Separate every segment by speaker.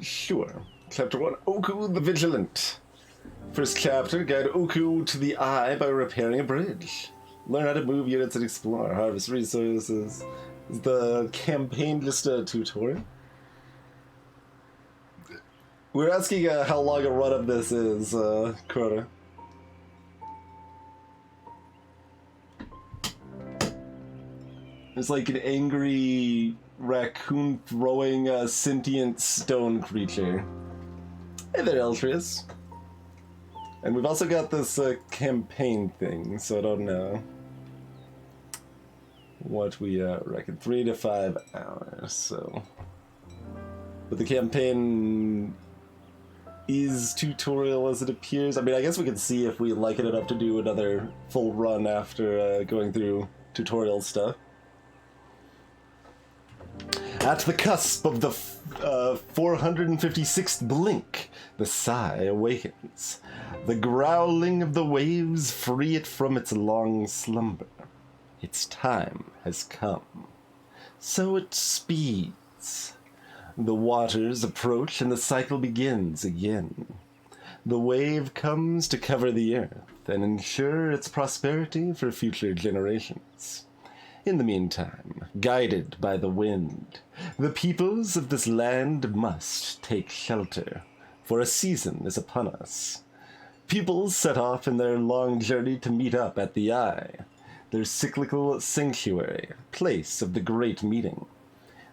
Speaker 1: Sure. Chapter 1, Oku the Vigilant. First chapter, guide Oku to the Eye by repairing a bridge. Learn how to move units and explore, harvest resources. Is the campaign just a tutorial? We're asking how long a run of this is, Crota. There's like an angry raccoon throwing a sentient stone creature. Hey there, Eltrius. And we've also got this campaign thing, so I don't know what we reckon. 3 to 5 hours, so. But the campaign is tutorial as it appears. I mean, I guess we can see if we like it enough to do another full run after going through tutorial stuff. At the cusp of the 456th blink, the sigh awakens. The growling of the waves free it from its long slumber. Its time has come. So it speeds. The waters approach and the cycle begins again. The wave comes to cover the earth and ensure its prosperity for future generations. In the meantime, guided by the wind, the peoples of this land must take shelter, for a season is upon us. Peoples set off in their long journey to meet up at the Eye, their cyclical sanctuary, place of the great meeting.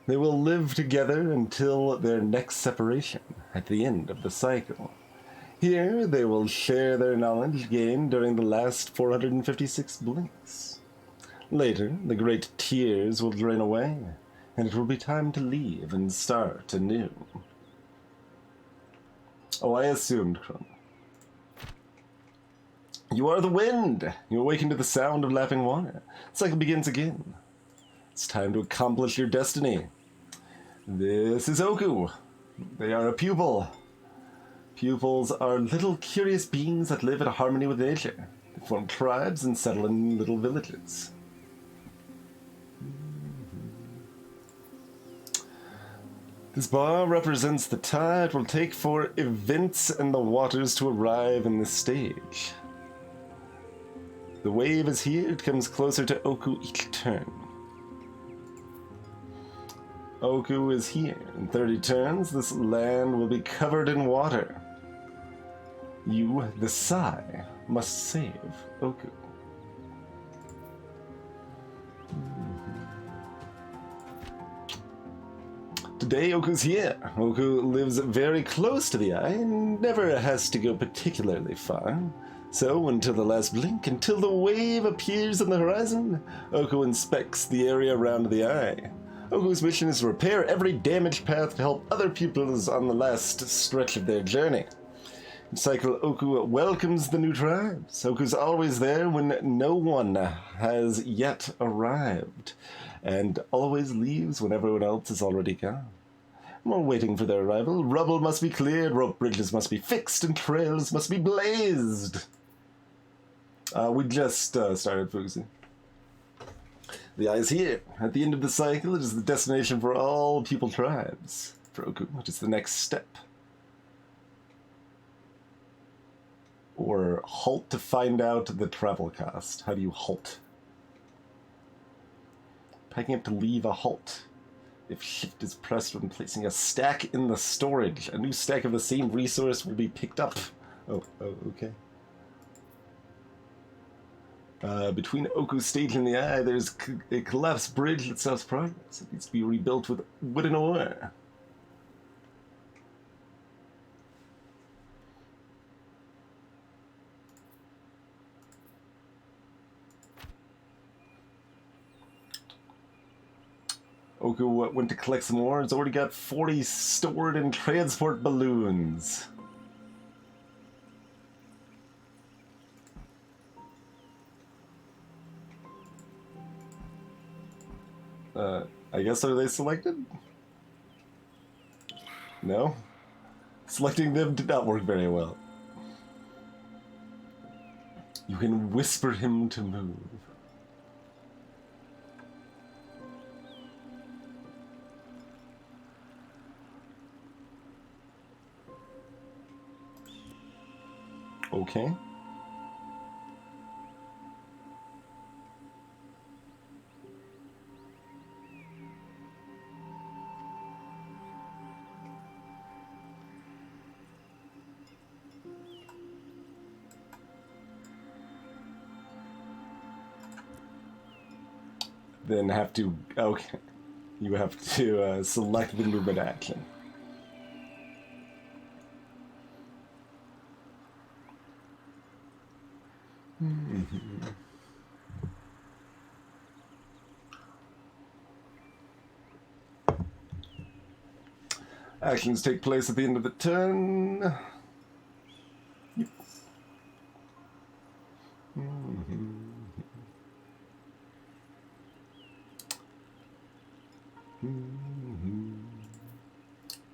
Speaker 1: They will live together until their next separation, at the end of the cycle. Here they will share their knowledge gained during the last 456 blinks. Later, the great tears will drain away, and it will be time to leave and start anew. Oh, I assumed, Crum. You are the wind! You awaken to the sound of lapping water. The cycle begins again. It's time to accomplish your destiny. This is Oku. They are a pupil. Pupils are little curious beings that live in harmony with nature. They form tribes and settle in little villages. This bar represents the time it will take for events and the waters to arrive in this stage. The wave is here, it comes closer to Oku each turn. Oku is here. In 30 turns, this land will be covered in water. You, the Sai, must save Oku. Today, Oku's here. Oku lives very close to the Eye and never has to go particularly far. So, until the last blink, until the wave appears on the horizon, Oku inspects the area around the Eye. Oku's mission is to repair every damaged path to help other pupils on the last stretch of their journey. In cycle, Oku welcomes the new tribes. Oku's always there when no one has yet arrived, and always leaves when everyone else is already gone. While waiting for their arrival, rubble must be cleared, rope bridges must be fixed, and trails must be blazed. We just started focusing. The Eye is here. At the end of the cycle, it is the destination for all pupil tribes. For Oku, which is the next step. Or halt to find out the travel cost. How do you halt? Picking up to leave a halt. If shift is pressed when placing a stack in the storage, a new stack of the same resource will be picked up. Oh, okay. Between Oku stage and the Eye, there's a collapsed bridge that stops progress. It needs to be rebuilt with wood and ore. Oku went to collect some ore. It's already got 40 stored in transport balloons. I guess, are they selected? No? Selecting them did not work very well. You can whisper him to move. Okay. Then have to... Okay. You have to select the movement action. Actions take place at the end of the turn. Yep.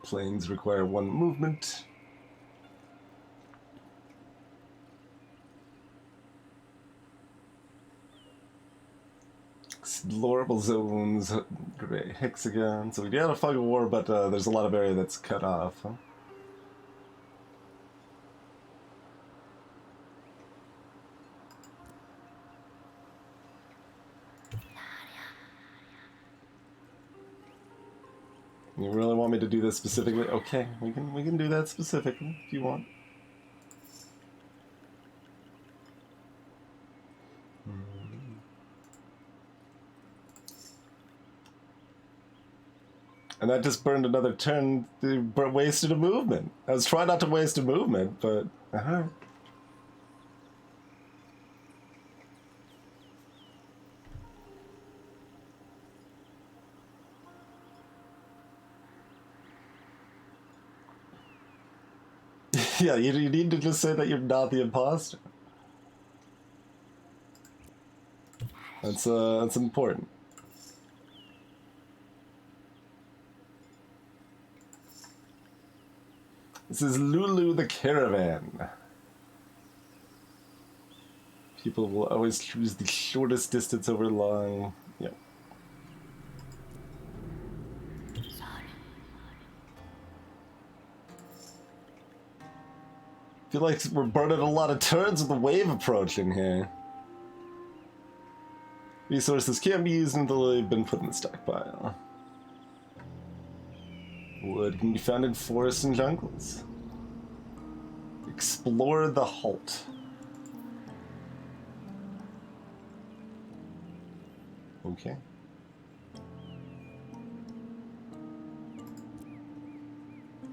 Speaker 1: Planes require 1 movement. Explorable zones, gray hexagon. So we got a fog of war, but there's a lot of area that's cut off. Huh? You really want me to do this specifically? Okay, we can do that specifically if you want. And that just burned another turn. Wasted a movement. I was trying not to waste a movement, but yeah, you need to just say that you're not the imposter. That's important. This is Lulu the Caravan. People will always choose the shortest distance over long. Yep. I feel like we're burning a lot of turns with the wave approaching here. Resources can't be used until they've been put in the stockpile. Wood can be found in forests and jungles. Explore the halt. Okay.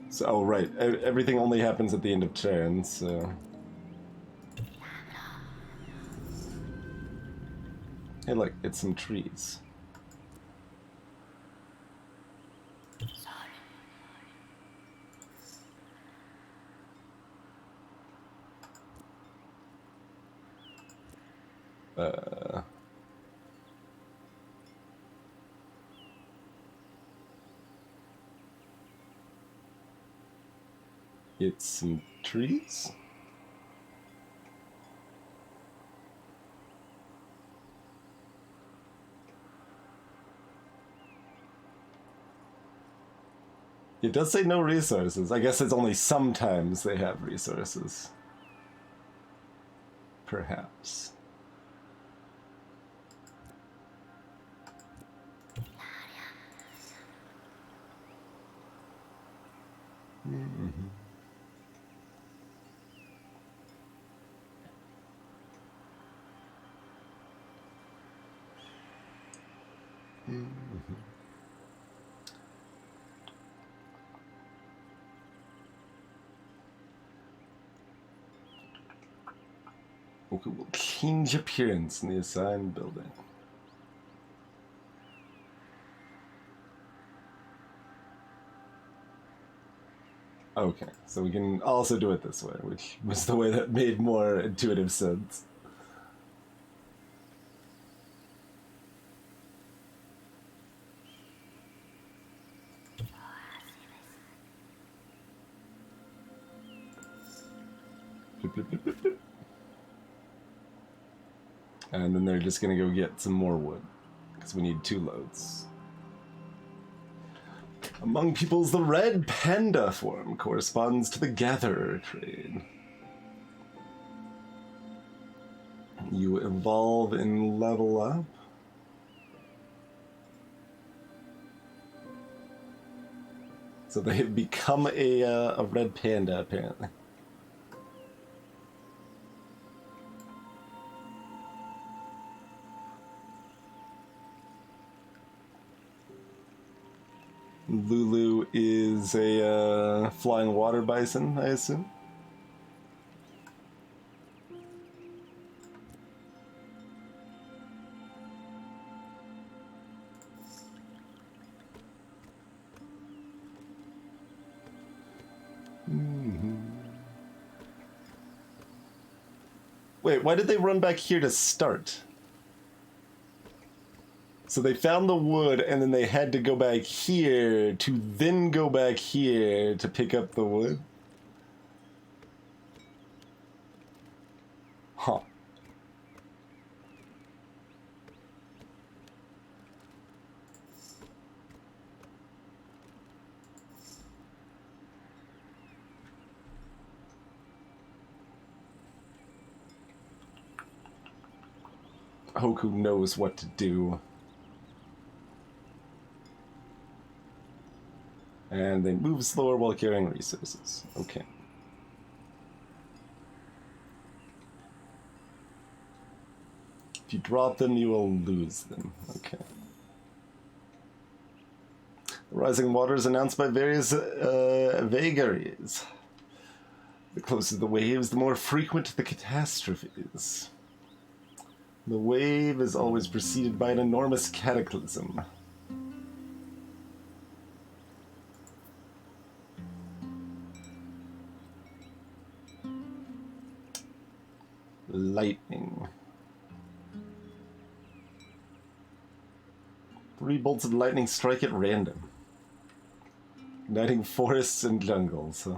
Speaker 1: So, oh right, everything only happens at the end of turns, so... Hey look, it's some trees. It's some trees? It does say no resources. I guess it's only sometimes they have resources. Perhaps. Mm-hmm. Mm-hmm. Okay, we'll change appearance in the assigned building. Okay, so we can also do it this way, which was the way that made more intuitive sense. And then they're just gonna go get some more wood, because we need 2 loads. Among peoples, the red panda form corresponds to the gatherer trade. You evolve and level up. So they become a red panda, apparently. Lulu is a flying water bison, I assume. Wait, why did they run back here to start? So they found the wood, and then they had to go back here to then go back here to pick up the wood? Huh. Hoku knows what to do. And they move slower while carrying resources. Okay. If you drop them, you will lose them. Okay. The rising water is announced by various vagaries. The closer the waves, the more frequent the catastrophes. The wave is always preceded by an enormous cataclysm. Lightning. 3 bolts of lightning strike at random, igniting forests and jungles. Huh?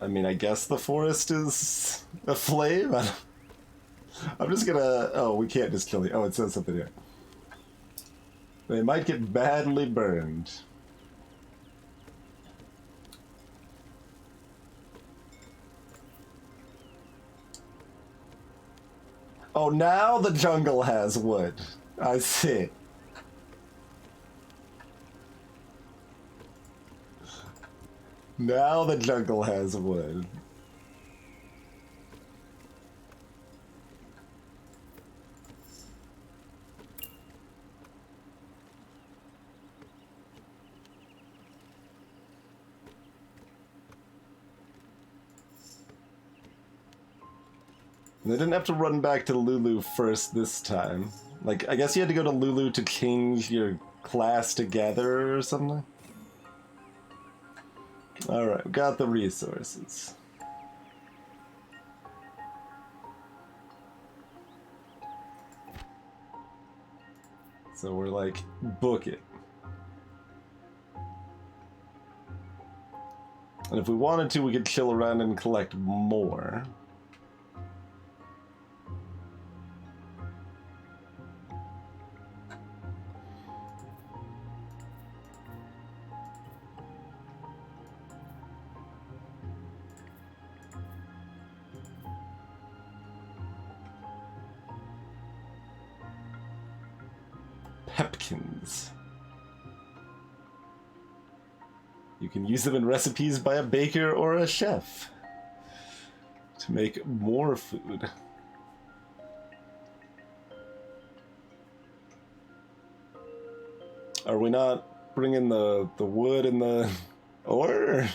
Speaker 1: I mean, I guess the forest is aflame. I'm just gonna... Oh, we can't just kill you. Oh, it says something here. They might get badly burned. Oh, now the jungle has wood. I see. Now the jungle has wood. They didn't have to run back to Lulu first this time. Like, I guess you had to go to Lulu to change your class together or something? Alright, got the resources. So we're like, book it. And if we wanted to, we could chill around and collect more. Pepkins. You can use them in recipes by a baker or a chef to make more food. Are we not bringing the wood and the ore?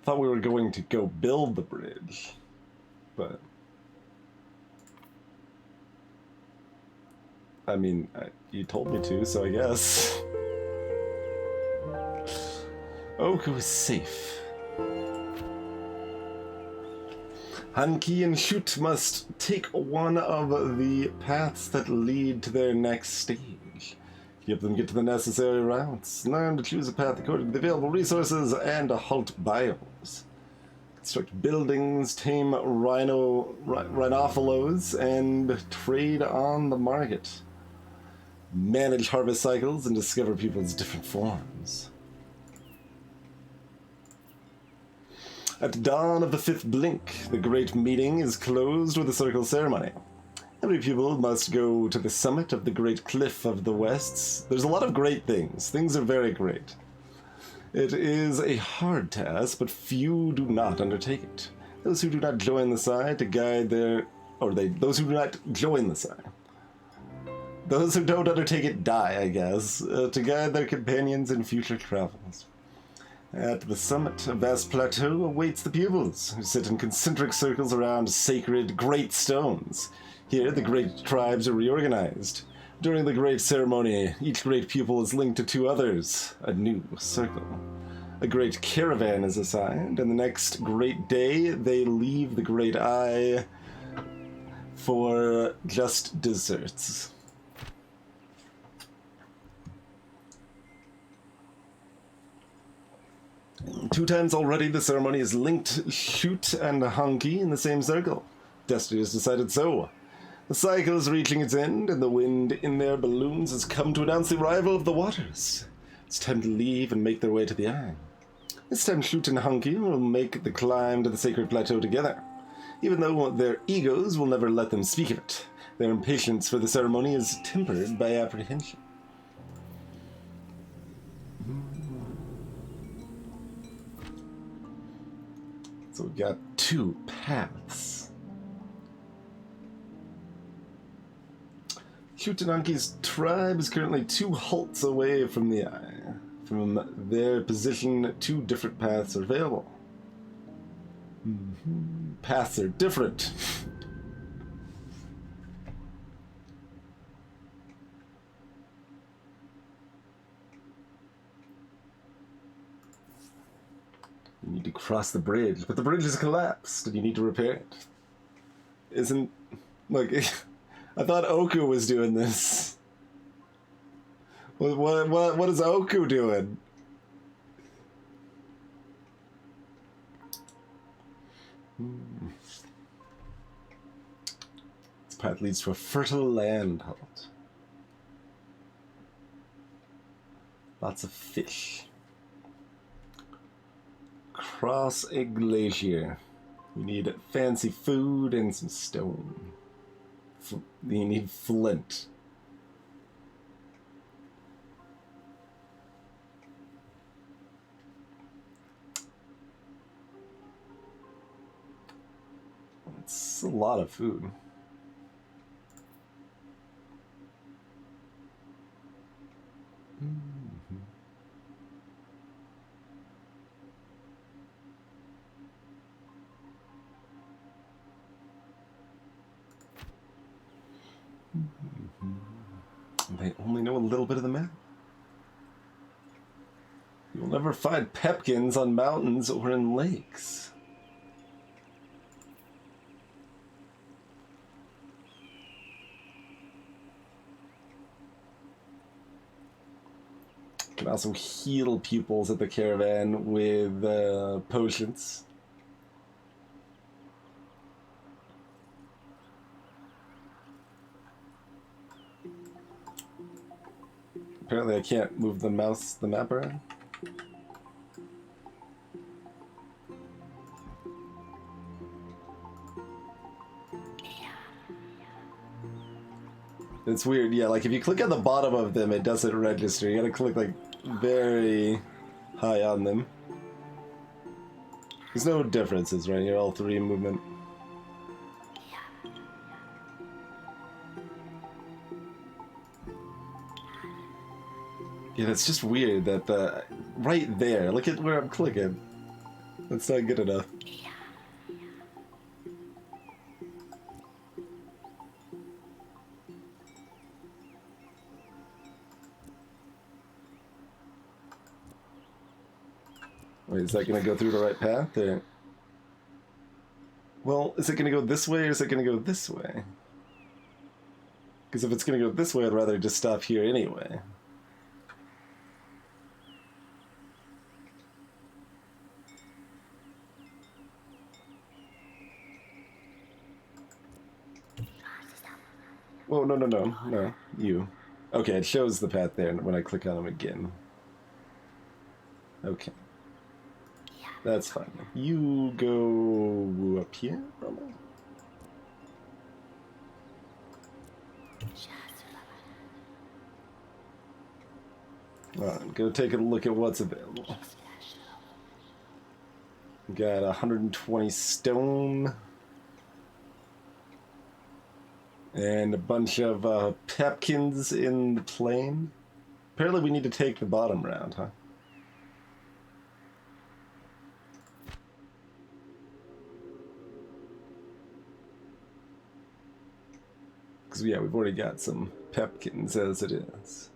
Speaker 1: Thought we were going to go build the bridge, but I mean, you told me to, so I guess. Oku is safe. Hanki and Shoot must take one of the paths that lead to their next stage. Help them get to the necessary routes, learn to choose a path according to the available resources, and halt biomes. Construct buildings, tame rhinophilos, and trade on the market. Manage harvest cycles and discover people's different forms. At dawn of the 5th blink, the great meeting is closed with a circle ceremony. Every pupil must go to the summit of the great cliff of the Wests. There's a lot of great things. Things are very great. It is a hard task, but few do not undertake it. Those who do not join the Sai to guide their... those who do not join the Sai. Those who don't undertake it die, I guess, to guide their companions in future travels. At the summit, a vast plateau awaits the pupils, who sit in concentric circles around sacred great stones. Here, the great tribes are reorganized. During the great ceremony, each great pupil is linked to 2 others, a new circle. A great caravan is assigned, and the next great day, they leave the Great Eye for just desserts. Two times already, the ceremony has linked Shoot and Hanki in the same circle. Destiny has decided so. The cycle is reaching its end, and the wind in their balloons has come to announce the arrival of the waters. It's time to leave and make their way to the Eye. This time, Shoot and Hanki will make the climb to the sacred plateau together. Even though their egos will never let them speak of it, their impatience for the ceremony is tempered by apprehension. So we've got 2 paths. Shoot and Hanki's tribe is currently 2 halts away from the Eye. From their position, 2 different paths are available. Paths are different. You need to cross the bridge, but the bridge has collapsed, and you need to repair it. Isn't... Look, I thought Oku was doing this. What is Oku doing? This path leads to a fertile land halt. Lots of fish. Cross a glacier. You need fancy food and some stone. You need flint. It's a lot of food. They only know a little bit of the map. You'll never find pepkins on mountains or in lakes. You can also heal pupils at the caravan with potions. Apparently I can't move the map around. It's weird, yeah, like if you click on the bottom of them, it doesn't register. You gotta click like very high on them. There's no differences, right? You're all 3 in movement. Yeah, that's just weird that the... Right there, look at where I'm clicking. That's not good enough. Wait, is that gonna go through the right path, or... Well, is it going to go this way or is it going to go this way? Because if it's going to go this way, I'd rather just stop here anyway. Whoa, no, you. Okay, it shows the path there when I click on them again. Okay. That's fine. You go up here, probably? Alright, I'm gonna take a look at what's available. Got 120 stone. And a bunch of pepkins in the plain. Apparently we need to take the bottom round, huh? Because, yeah, we've already got some pepkins as it is.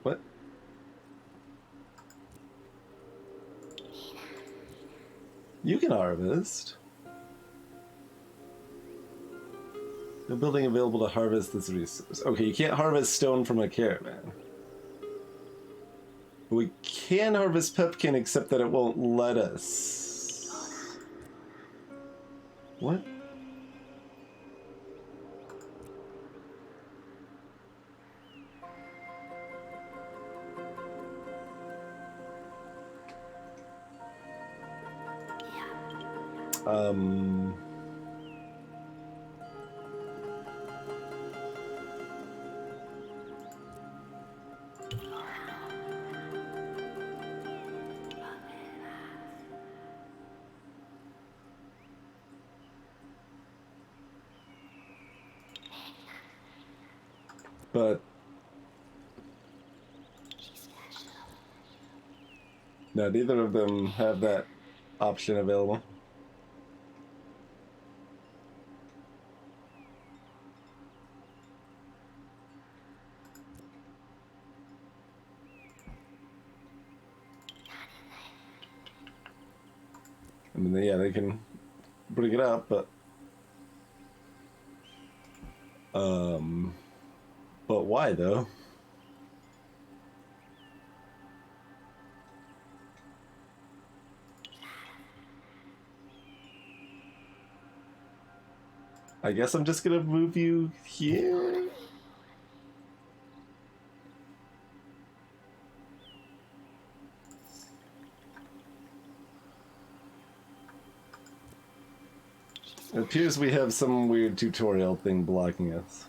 Speaker 1: What? You can harvest. No building available to harvest this resource. Okay, you can't harvest stone from a caravan. But we can harvest pepkin, except that it won't let us. What? But no, neither of them have that option available. I mean, yeah, they can bring it up, but why though? I guess I'm just gonna move you here. It appears we have some weird tutorial thing blocking us.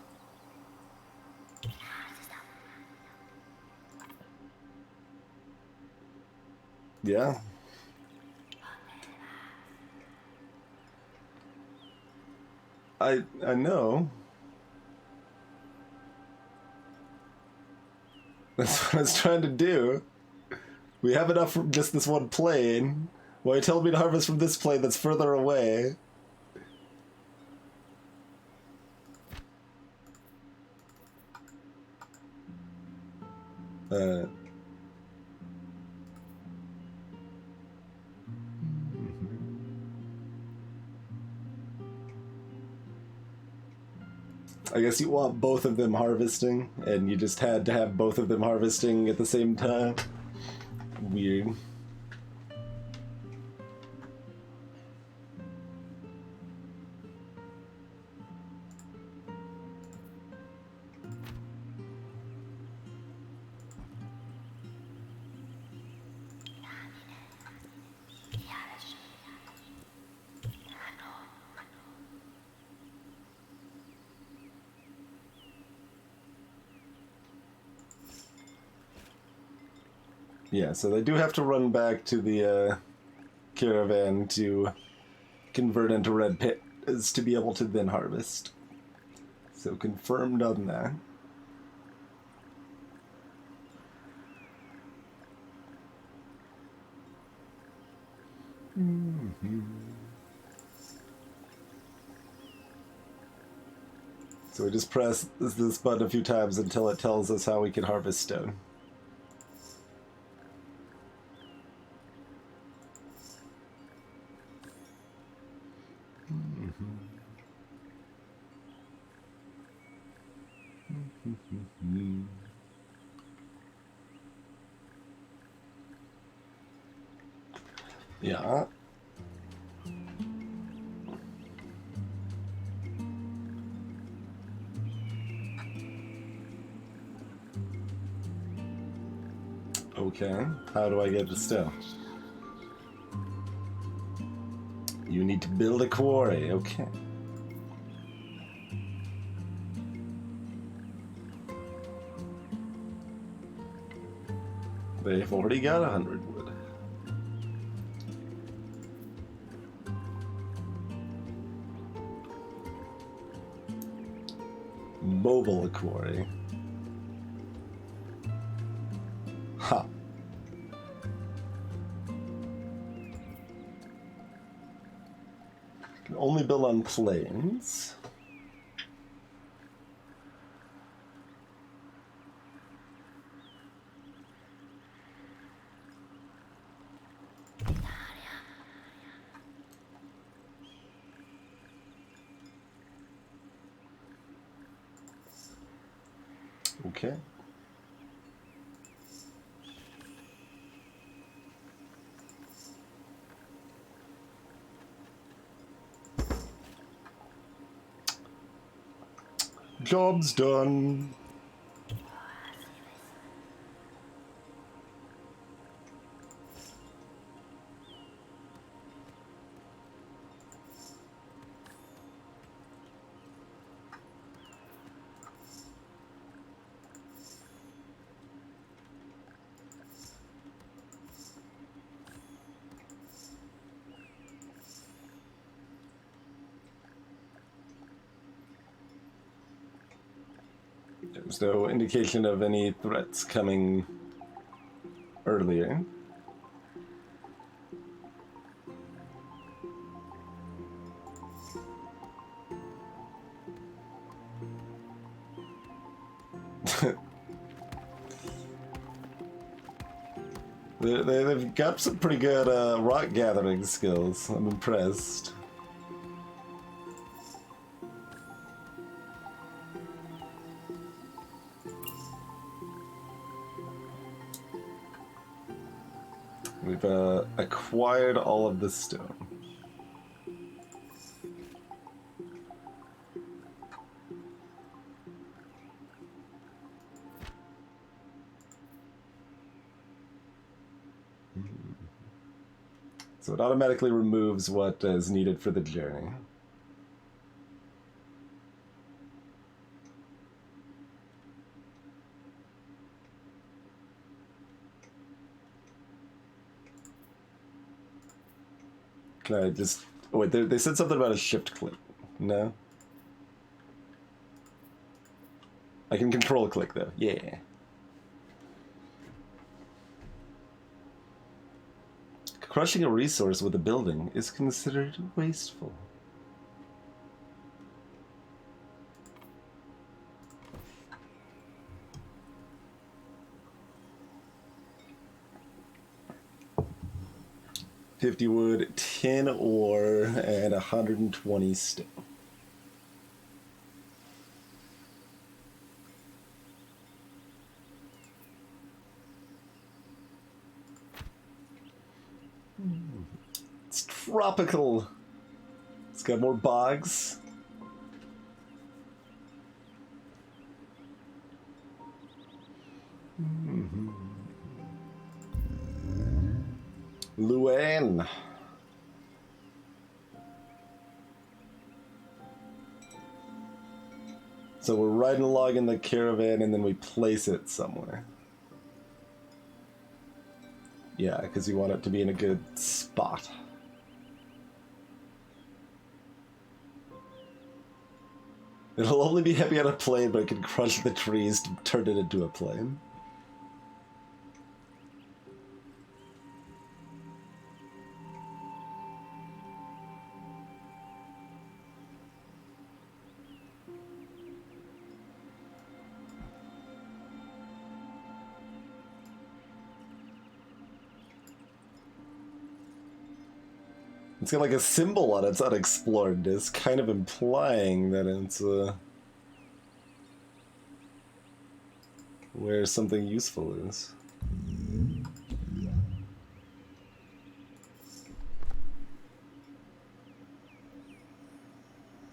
Speaker 1: Yeah. I know. That's what I was trying to do. We have enough from just this one plane. Why you tell me to harvest from this plane that's further away? I guess you want both of them harvesting, and you just had to have both of them harvesting at the same time. Weird. Yeah, so they do have to run back to the caravan to convert into red pit is to be able to then harvest. So confirmed on that. So we just press this button a few times until it tells us how we can harvest stone. Yeah. Okay. How do I get the stone? You need to build a quarry. Okay. They've already got 100 wood. Mobile quarry. Ha. Can only build on plains. Okay. Job's done. There's no indication of any threats coming earlier. They've got some pretty good rock gathering skills. I'm impressed. We've acquired all of the stone. So it automatically removes what is needed for the journey. Can I just... Oh, wait, they said something about a shift click. No? I can control click, though. Yeah. Crushing a resource with a building is considered wasteful. $50 wood, 10 ore, and 120 stone. It's tropical. It's got more bogs. Luan. So we're riding along in the caravan and then we place it somewhere. Yeah, because you want it to be in a good spot. It'll only be heavy on a plane, but it can crush the trees to turn it into a plane. It's got like a symbol on its unexploredness, kind of implying that it's where something useful is.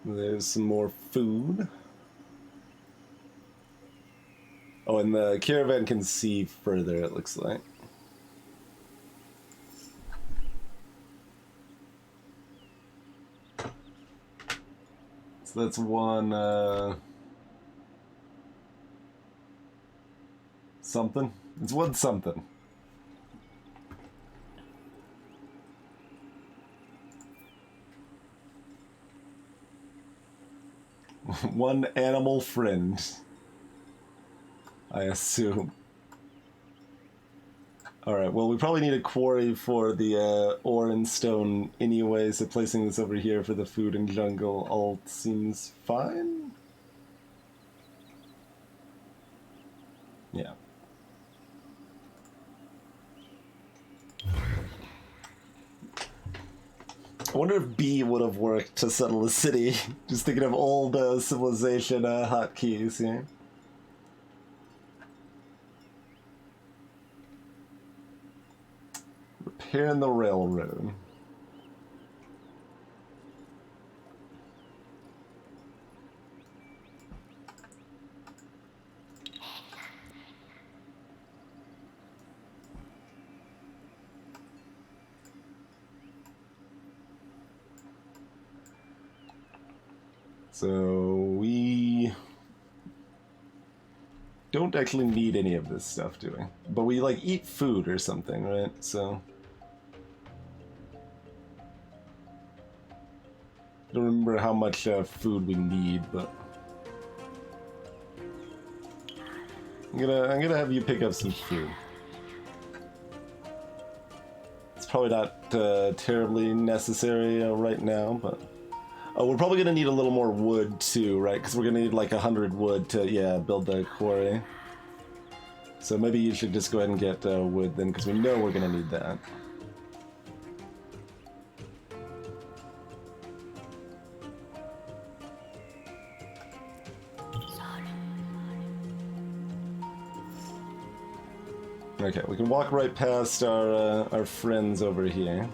Speaker 1: There's some more food. Oh, and the caravan can see further, it looks like. So that's one, something? It's one something. One animal friend, I assume. Alright, well, we probably need a quarry for the ore and stone anyway, so placing this over here for the food and jungle all seems fine? Yeah. I wonder if B would have worked to settle the city. Just thinking of old civilization hotkeys here. Repairing the railroad. So we don't actually need any of this stuff, do we? But we like eat food or something, right? So I don't remember how much food we need, but I'm gonna have you pick up some food. It's probably not terribly necessary right now, but we're probably gonna need a little more wood too, right? Because we're gonna need like 100 wood to build the quarry. So maybe you should just go ahead and get wood then, because we know we're gonna need that. Okay, we can walk right past our friends over here.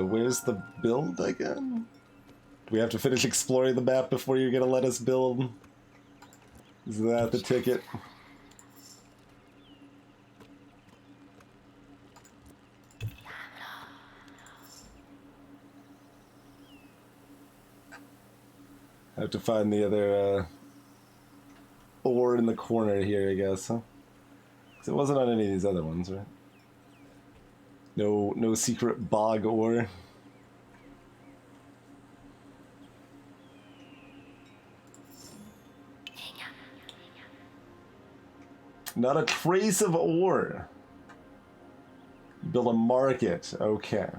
Speaker 1: Where's the build again? Do we have to finish exploring the map before you're gonna let us build? Is that the ticket? I have to find the other ore in the corner here, I guess, huh? 'Cause it wasn't on any of these other ones, right? No secret bog ore. Not a trace of ore. Build a market, okay.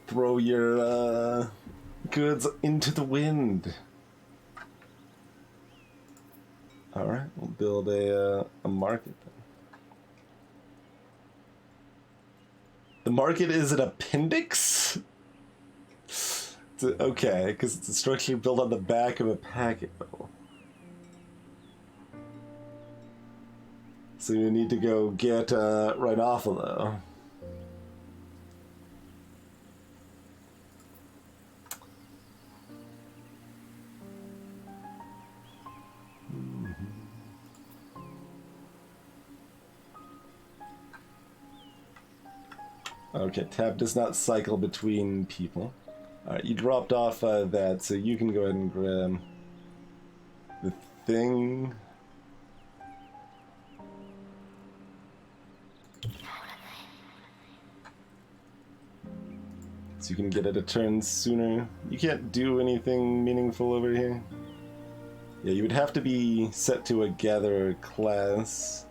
Speaker 1: Throw your goods into the wind. Alright, we'll build a market then. The market is an appendix? Okay, because it's a structure built on the back of a packet though. So you need to go get right off of though. Okay, tab does not cycle between people. Alright, you dropped off that, so you can go ahead and grab the thing. So you can get it a turn sooner. You can't do anything meaningful over here. Yeah, you would have to be set to a gatherer class.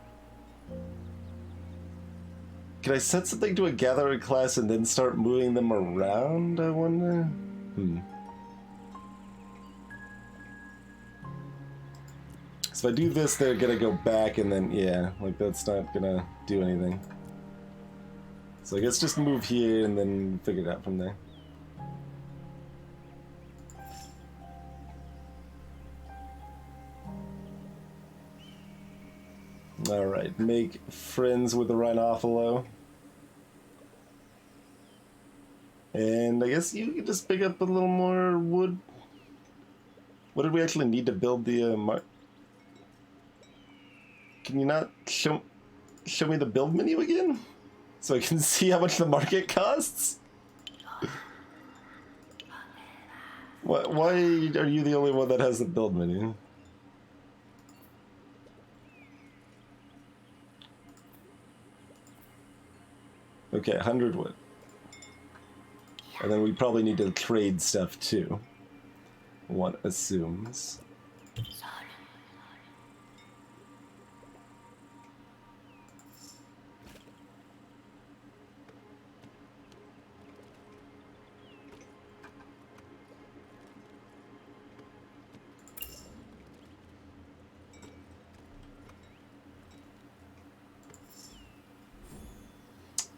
Speaker 1: Can I set something to a gatherer class and then start moving them around, I wonder? So if I do this, they're gonna go back and then, yeah, like that's not gonna do anything. So I guess just move here and then figure it out from there. Alright, make friends with the Rhinophilo. And I guess you can just pick up a little more wood. What did we actually need to build the Can you not show me the build menu again? So I can see how much the market costs? Why are you the only one that has the build menu? Okay, 100 wood. And then we probably need to trade stuff too. One assumes.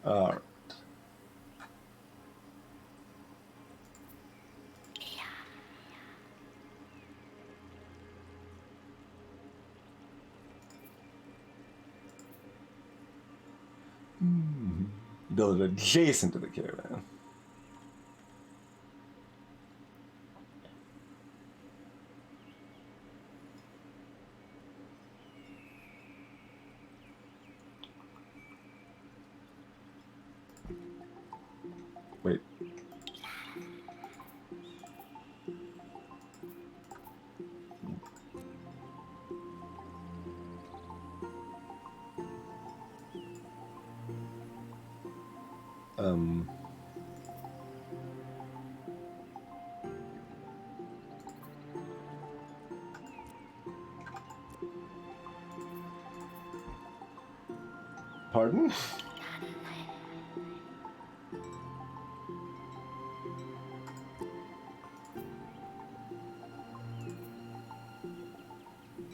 Speaker 1: Alright. Build it adjacent to the caravan. Wait. Pardon?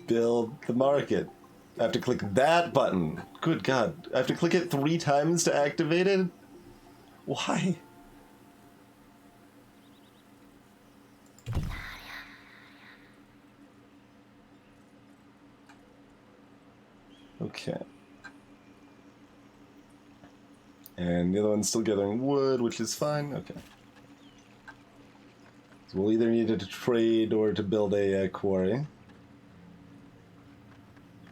Speaker 1: Build the market. I have to click that button. Good God. I have to click it 3 times to activate it? Why? Okay. And the other one's still gathering wood, which is fine. Okay. So we'll either need it to trade or to build a quarry.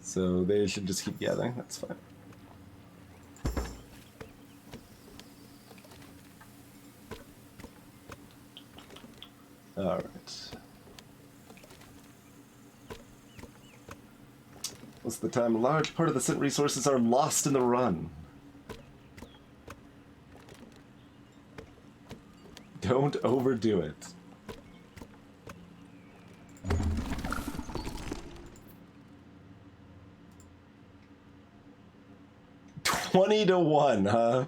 Speaker 1: So they should just keep gathering. That's fine. Alright. Most of the time, a large part of the scent resources are lost in the run. Don't overdo it. $20-1, huh?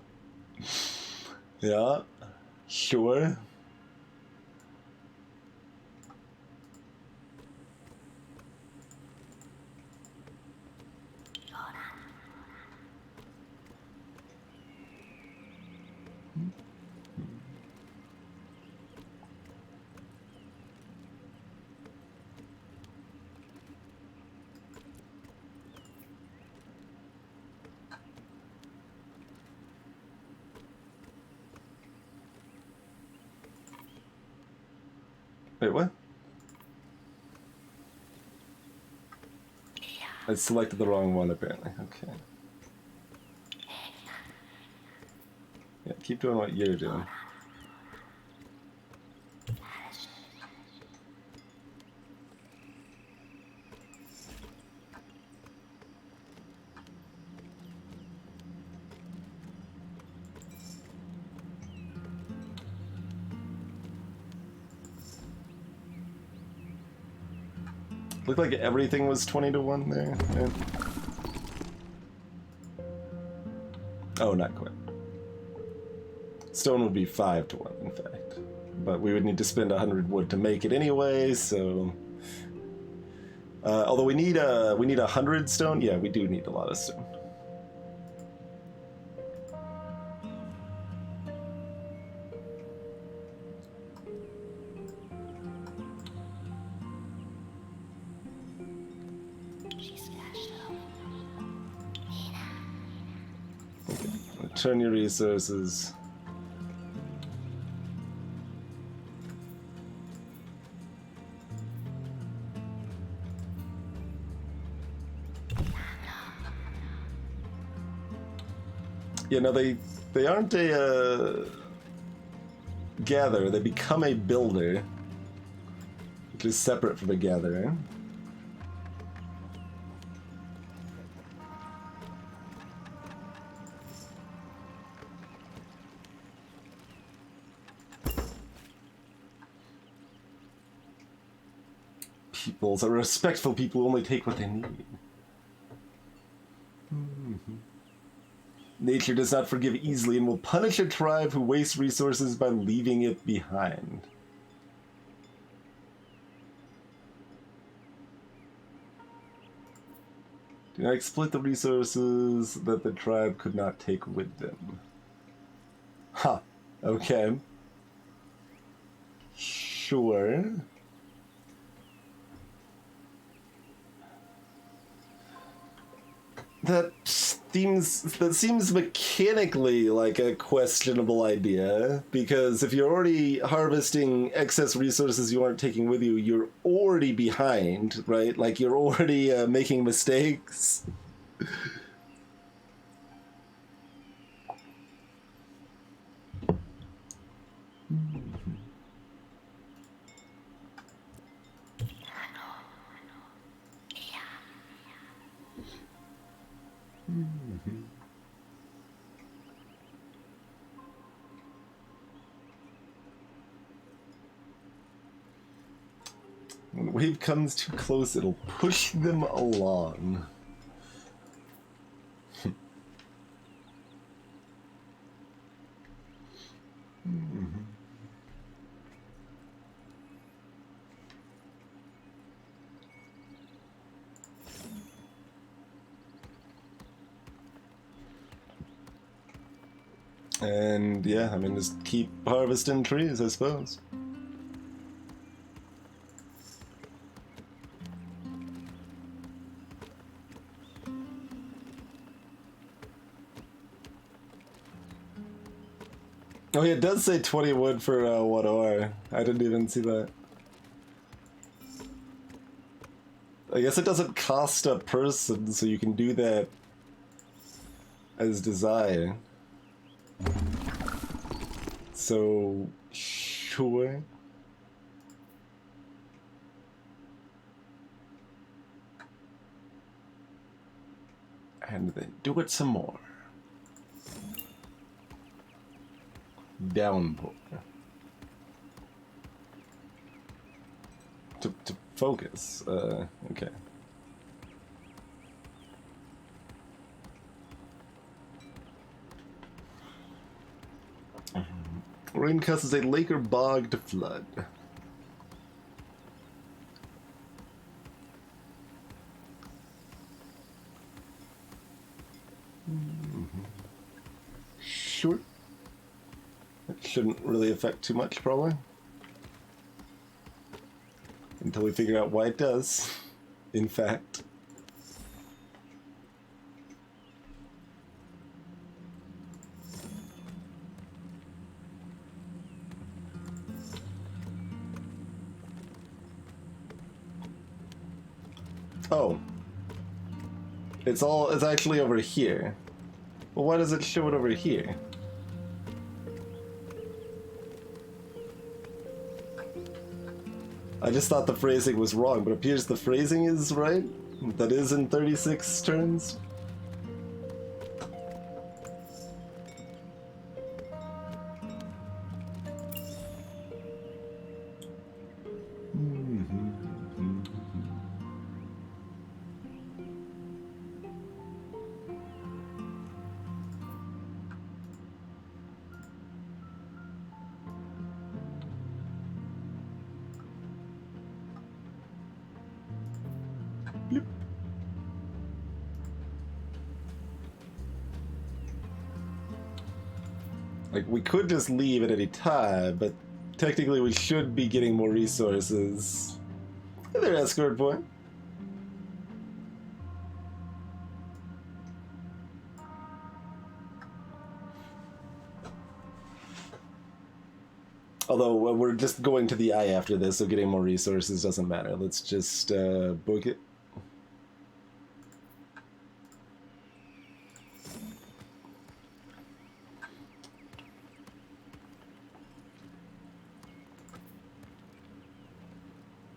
Speaker 1: Yeah, sure. Wait, what? I selected the wrong one, apparently. Okay. Yeah, keep doing what you're doing. Looked like everything was 20-1 there. Yeah. Oh, not quite. Stone would be 5-1, in fact. But we would need to spend 100 wood to make it anyway, so... although we need 100 stone? Yeah, we do need a lot of stone. Turn your resources. You know, they aren't a gatherer, they become a builder, which is separate from a gatherer. Peoples are respectful people who only take what they need. Nature does not forgive easily and will punish a tribe who wastes resources by leaving it behind. Do not exploit the resources that the tribe could not take with them. Huh. Okay. Sure. That seems mechanically like a questionable idea, because if you're already harvesting excess resources you aren't taking with you, you're already behind, right? Like, you're already making mistakes. When the wave comes too close, it'll push them along. And yeah, I mean, just keep harvesting trees, I suppose. Oh yeah, it does say 20 wood for 1 ore. I didn't even see that. I guess it doesn't cost a person, so you can do that as desire. So, sure. And then do it some more. Downpour. To focus. Okay. Rain causes a lake or bog to flood. Sure. It shouldn't really affect too much, probably. Until we figure out why it does, in fact. Oh. It's actually over here. Well, why does it show it over here? I just thought the phrasing was wrong, but it appears the phrasing is right. That is in 36 turns. Like, we could just leave at any time, but technically we should be getting more resources. Hey there, escort boy. Although we're just going to the eye after this, so getting more resources doesn't matter. Let's just book it.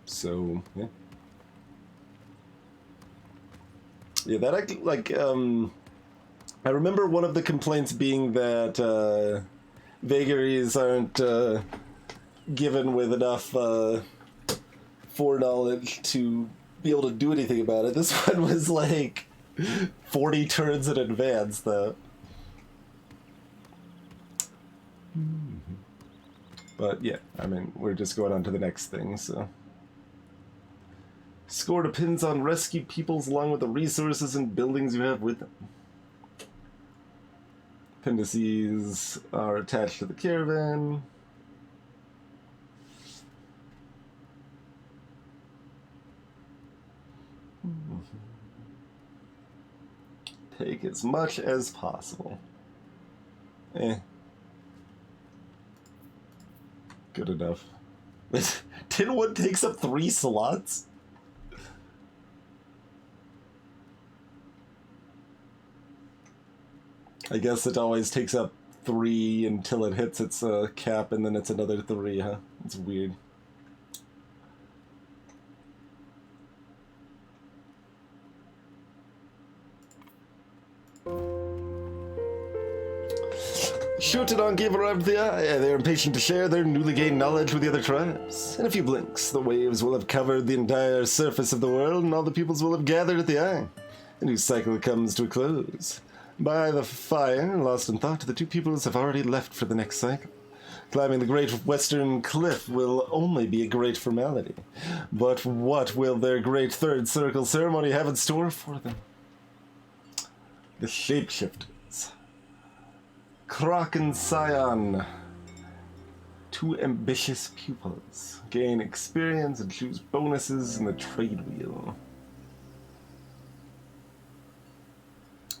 Speaker 1: So, yeah. Yeah, that, like, I remember one of the complaints being that, vagaries aren't, given with enough, foreknowledge to be able to do anything about it. This one was, like, 40 turns in advance, though. But, yeah, I mean, we're just going on to the next thing, so... Score depends on rescued peoples along with the resources and buildings you have with them. Appendices are attached to the caravan. Take as much as possible. Good enough. Tin wood takes up 3 slots? I guess it always takes up 3 until it hits its cap, and then it's another 3, huh? It's weird. Shoot and Anki have arrived at the eye. They're impatient to share their newly gained knowledge with the other tribes. In a few blinks, the waves will have covered the entire surface of the world, and all the peoples will have gathered at the eye. A new cycle comes to a close. By the fire, lost in thought, the 2 peoples have already left for the next cycle. Climbing the great western cliff will only be a great formality. But what will their great third circle ceremony have in store for them? The Shapeshifters. Croc and Scion. 2 ambitious pupils. Gain experience and choose bonuses in the trade wheel.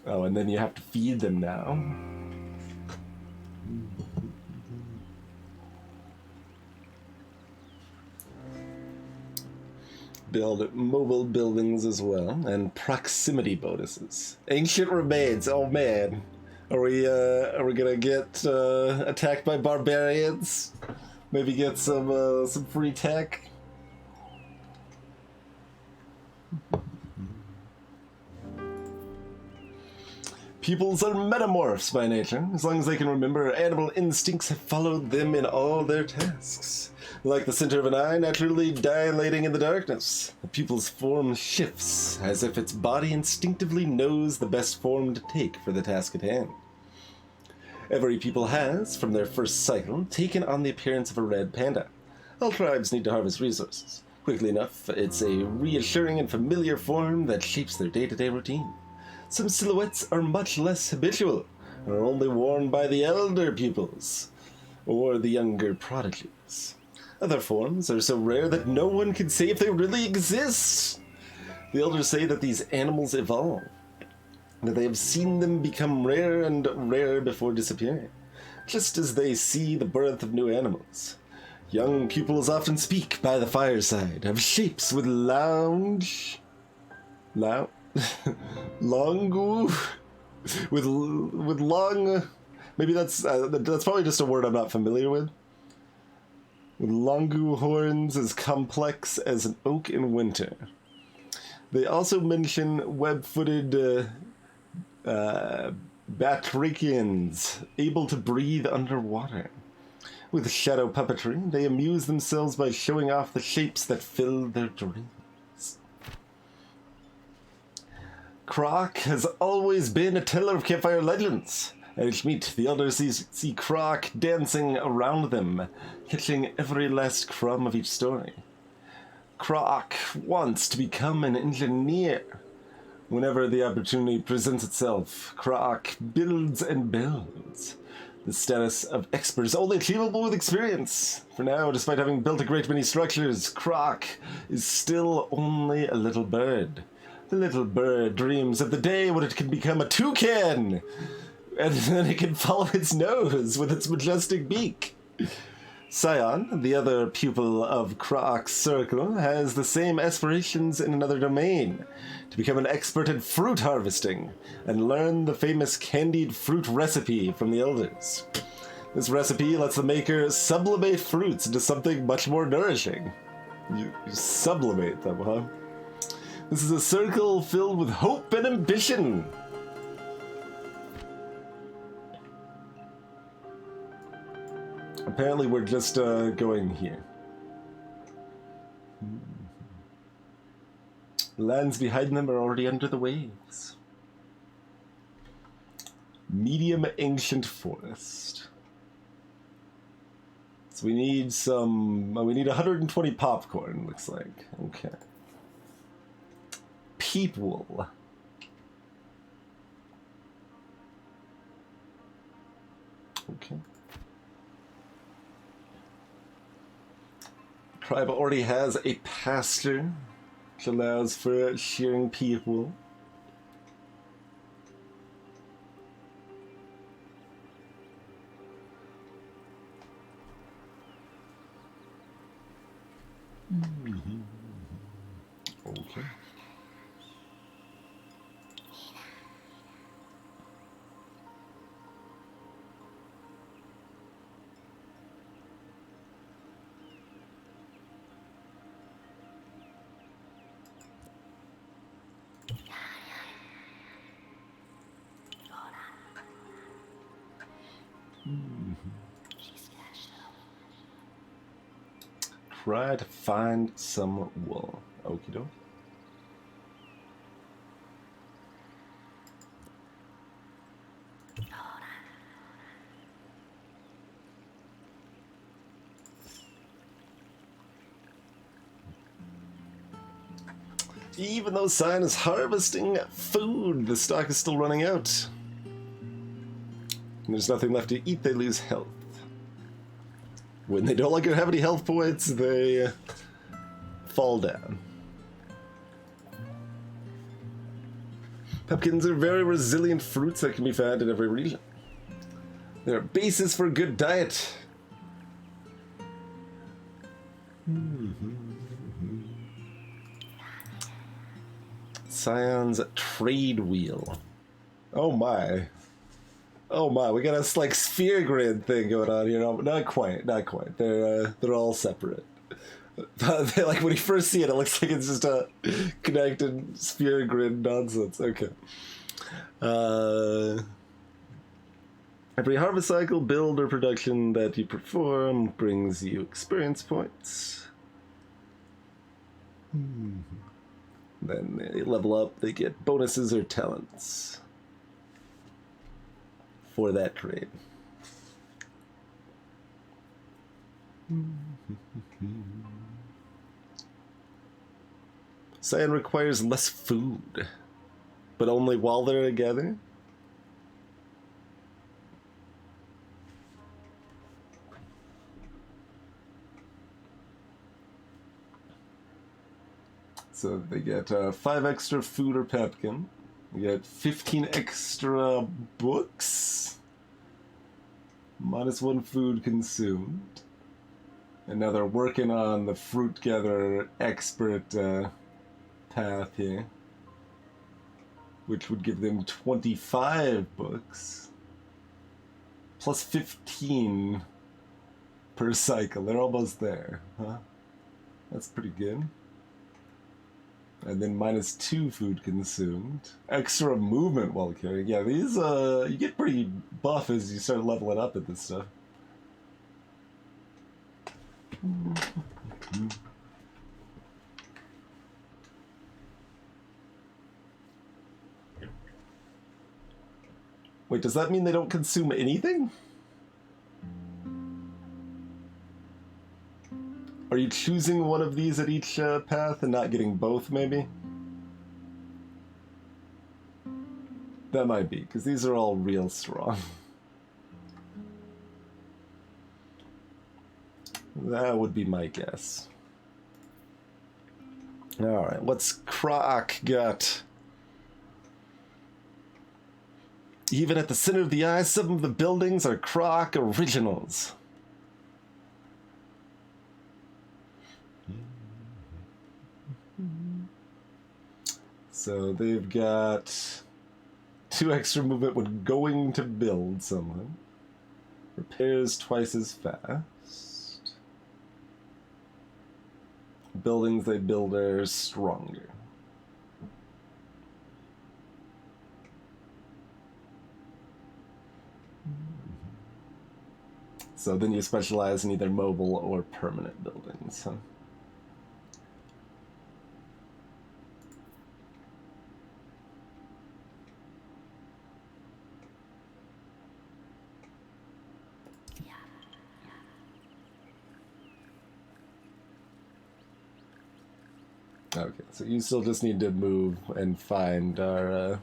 Speaker 1: Oh, and then you have to feed them now. Build mobile buildings as well, and proximity bonuses. Ancient remains. Oh man, are we gonna get attacked by barbarians? Maybe get some free tech. Peoples are metamorphs by nature. As long as they can remember, animal instincts have followed them in all their tasks. Like the center of an eye naturally dilating in the darkness, the pupil's form shifts as if its body instinctively knows the best form to take for the task at hand. Every pupil has, from their first cycle, taken on the appearance of a red panda. All tribes need to harvest resources. Quickly enough, it's a reassuring and familiar form that shapes their day-to-day routine. Some silhouettes are much less habitual, and are only worn by the elder pupils, or the younger prodigies. Other forms are so rare that no one can say if they really exist. The elders say that these animals evolve, that they have seen them become rare and rare before disappearing, just as they see the birth of new animals. Young pupils often speak by the fireside of shapes with longu, with long, maybe that's probably just a word I'm not familiar with longu horns as complex as an oak in winter. They also mention web-footed batrachians able to breathe underwater. With shadow puppetry, they amuse themselves by showing off the shapes that fill their dreams. Croc has always been a teller of campfire legends. At each meet, the elders see Croc dancing around them, catching every last crumb of each story. Croc wants to become an engineer. Whenever the opportunity presents itself, Croc builds and builds. The status of expert is only achievable with experience. For now, despite having built a great many structures, Croc is still only a little bird. The little bird dreams of the day when it can become a toucan, and then it can follow its nose with its majestic beak. Scion, the other pupil of Croc's circle, has the same aspirations in another domain, to become an expert in fruit harvesting and learn the famous candied fruit recipe from the elders. This recipe lets the maker sublimate fruits into something much more nourishing. You sublimate them, huh? This is a circle filled with hope and ambition. Apparently we're just going here. The lands behind them are already under the waves. Medium ancient forest. So we need some... we need 120 popcorn, looks like. Okay. People. Okay. Tribe already has a pasture, which allows for shearing people. Okay. Try to find some wool. Okie doke. Even though Scion is harvesting food, the stock is still running out. When there's nothing left to eat, they lose health. When they no longer have any health points, they fall down. Pumpkins are very resilient fruits that can be found in every region. They're a basis for a good diet. Scion's trade wheel. Oh my. Oh my, we got a like sphere grid thing going on here. No, not quite, not quite. They're all separate. They, like when you first see it, it looks like it's just a connected sphere grid nonsense. Okay. Every harvest cycle, build, or production that you perform brings you experience points. Then they level up, they get bonuses or talents for that trade. Scion requires less food, but only while they're together. So they get 5 extra food or pepkin. You get 15 extra books. -1 food consumed. And now they're working on the fruit gatherer expert path here, which would give them 25 books. Plus 15 per cycle. They're almost there, huh? That's pretty good. And then -2 food consumed. Extra movement while carrying. Yeah, these, you get pretty buff as you start leveling up at this stuff. Wait, does that mean they don't consume anything? Are you choosing one of these at each path and not getting both, maybe? That might be, because these are all real strong. That would be my guess. Alright, what's Croc got? Even at the center of the eye, some of the buildings are Croc originals. So they've got 2 extra movement when going to build someone. Repairs twice as fast. Buildings they build are stronger. So then you specialize in either mobile or permanent buildings. Huh? Okay, so you still just need to move and find our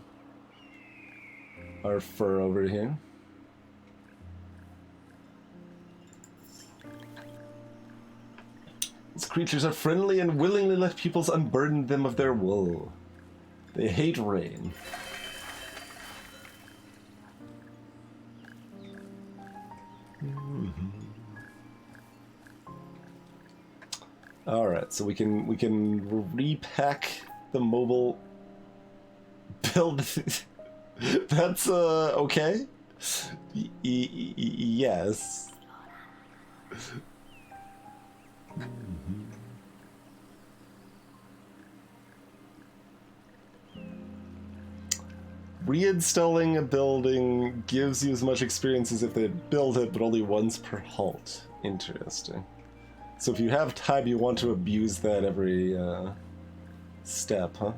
Speaker 1: fur over here. These creatures are friendly and willingly let pupils unburden them of their wool. They hate rain. Alright, so we can repack the mobile build. That's okay. Yes. Reinstalling a building gives you as much experience as if they had built it, but only once per halt. Interesting. So if you have time, you want to abuse that every step, huh?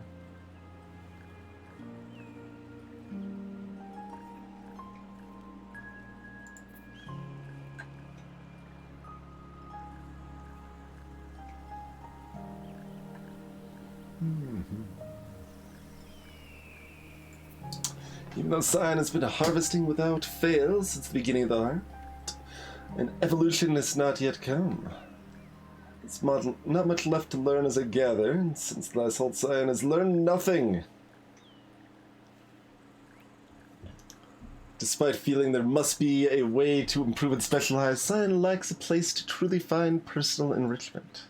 Speaker 1: Even though Cyan has been harvesting without fail since the beginning of the art, an evolution has not yet come. It's not much left to learn as I gather, and since the last halt Cyan has learned nothing. Despite feeling there must be a way to improve and specialize, Cyan lacks a place to truly find personal enrichment.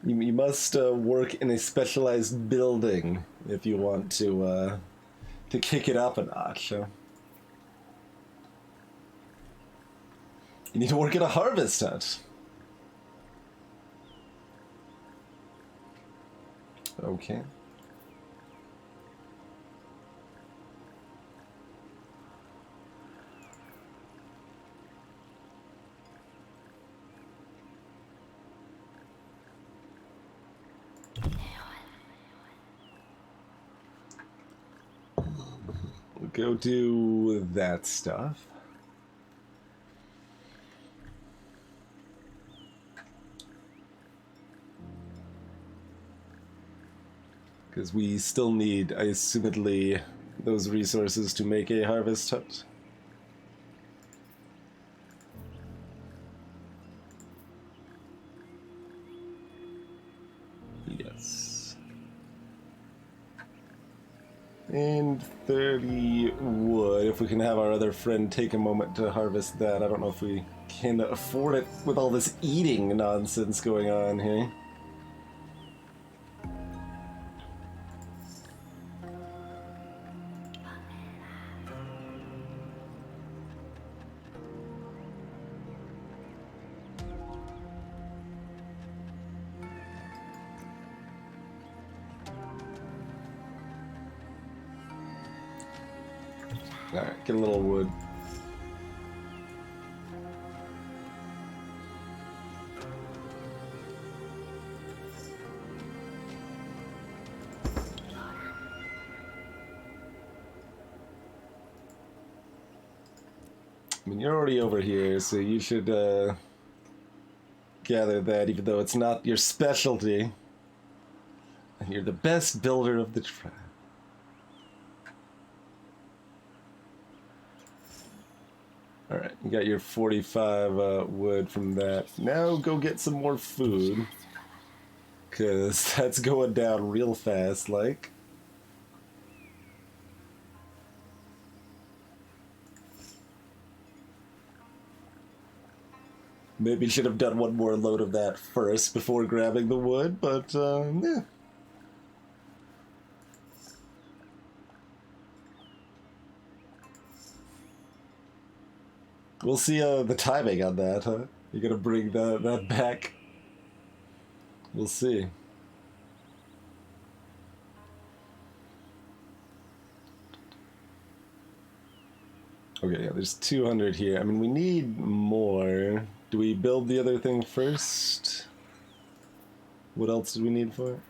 Speaker 1: You must work in a specialized building if you want to kick it up a notch. You need to work at a harvest hut. Okay. We'll go do that stuff. Because we still need, I assumedly, those resources to make a harvest hut. Yes. And 30 wood, if we can have our other friend take a moment to harvest that. I don't know if we can afford it with all this eating nonsense going on here. Alright, get a little wood. I mean, you're already over here, so you should gather that, even though it's not your specialty. And you're the best builder of the tribe. Alright, you got your 45 wood from that. Now go get some more food. Because that's going down real fast, like. Maybe should have done one more load of that first before grabbing the wood, but yeah. We'll see the timing on that, huh? You're gonna bring that back? We'll see. Okay, yeah, there's 200 here. I mean, we need more. Do we build the other thing first? What else do we need for it?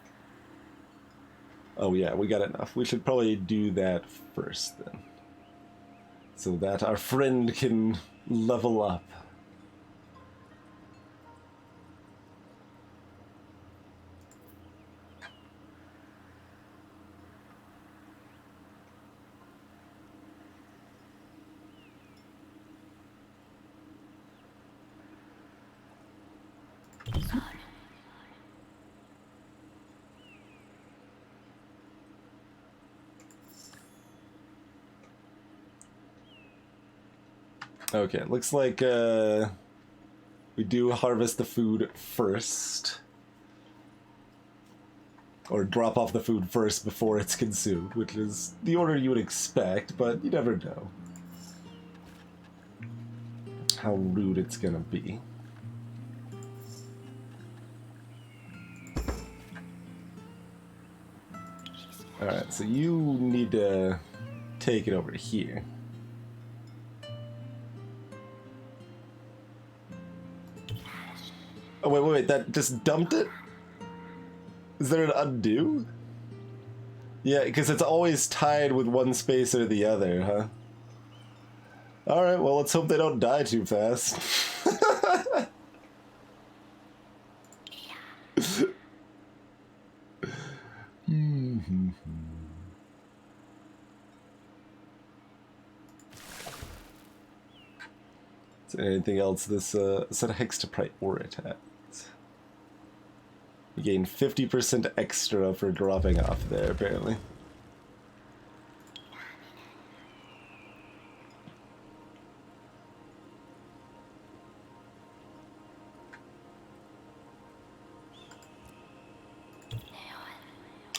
Speaker 1: Oh yeah, we got enough. We should probably do that first then. So that our friend can level up. Okay, looks like we do harvest the food first. Or drop off the food first before it's consumed, which is the order you would expect, but you never know how rude it's gonna be. Alright, so you need to take it over to here. Oh, wait, that just dumped it? Is there an undo? Yeah, because it's always tied with one space or the other, huh? Alright, well, let's hope they don't die too fast. Is there anything else this set of hex to prioritize? We gain 50% extra for dropping off there, apparently.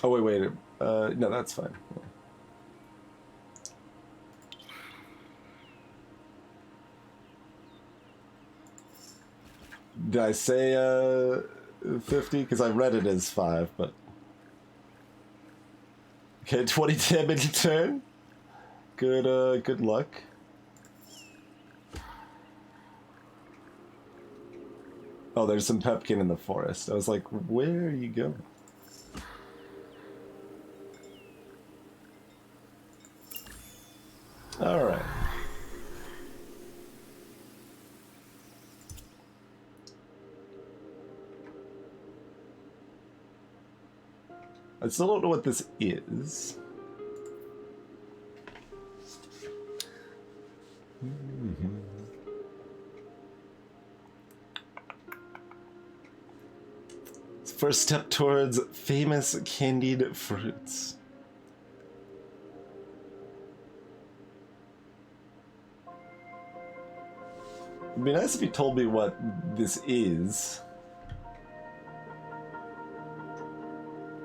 Speaker 1: Oh, wait. No, that's fine. Yeah. Did I say 50? Because I read it as 5, but... Okay, 20 damage a turn. Good luck. Oh, there's some pepkin in the forest. I was like, where are you going? Alright. I still don't know what this is. First step towards famous candied fruits. It'd be nice if you told me what this is.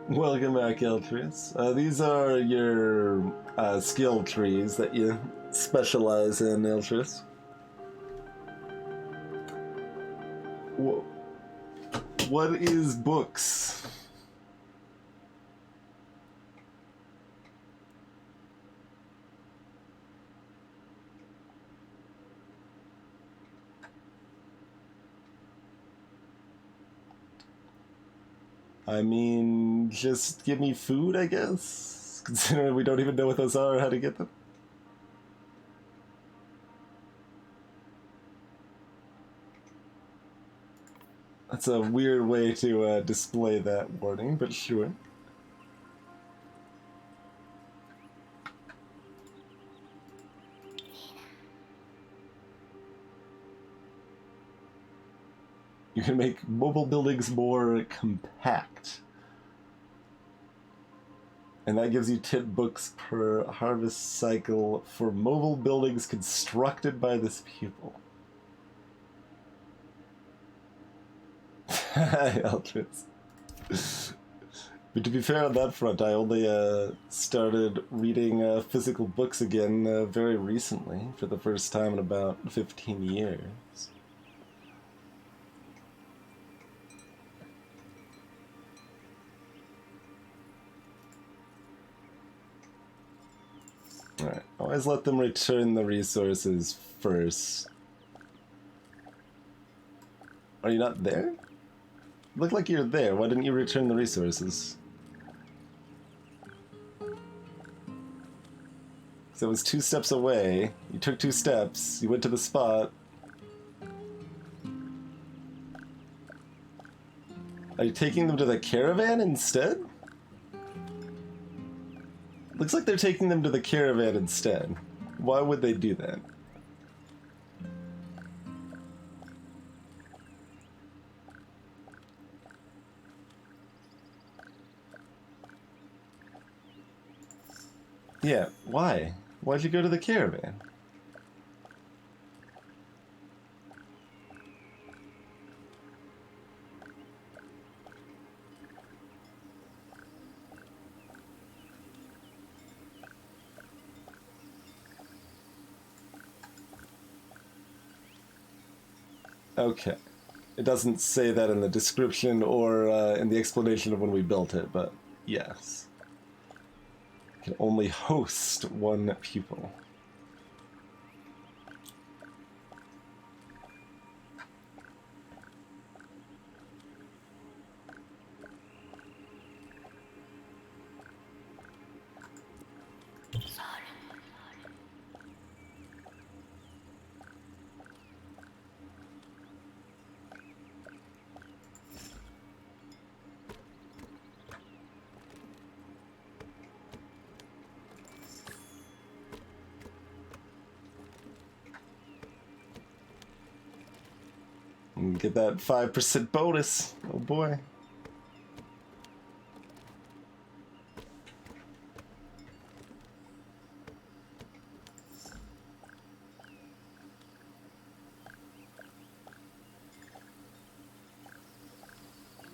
Speaker 1: Welcome back, Eltris. These are your skill trees that you specialize in, Eltris. What is books? I mean, just give me food, I guess? Considering we don't even know what those are or how to get them. That's a weird way to display that warning, but sure. You can make mobile buildings more compact. And that gives you 10 books per harvest cycle for mobile buildings constructed by this pupil. Eldritz. But to be fair on that front, I only started reading physical books again very recently, for the first time in about 15 years. Alright, always let them return the resources first. Are you not there? Look like you're there. Why didn't you return the resources? So it was 2 steps away. You took 2 steps. You went to the spot. Are you taking them to the caravan instead? Looks like they're taking them to the caravan instead. Why would they do that? Yeah, why? Why'd you go to the caravan? Okay. It doesn't say that in the description or in the explanation of when we built it, but yes. It can only host 1 pupil. Get that 5% bonus. Oh boy.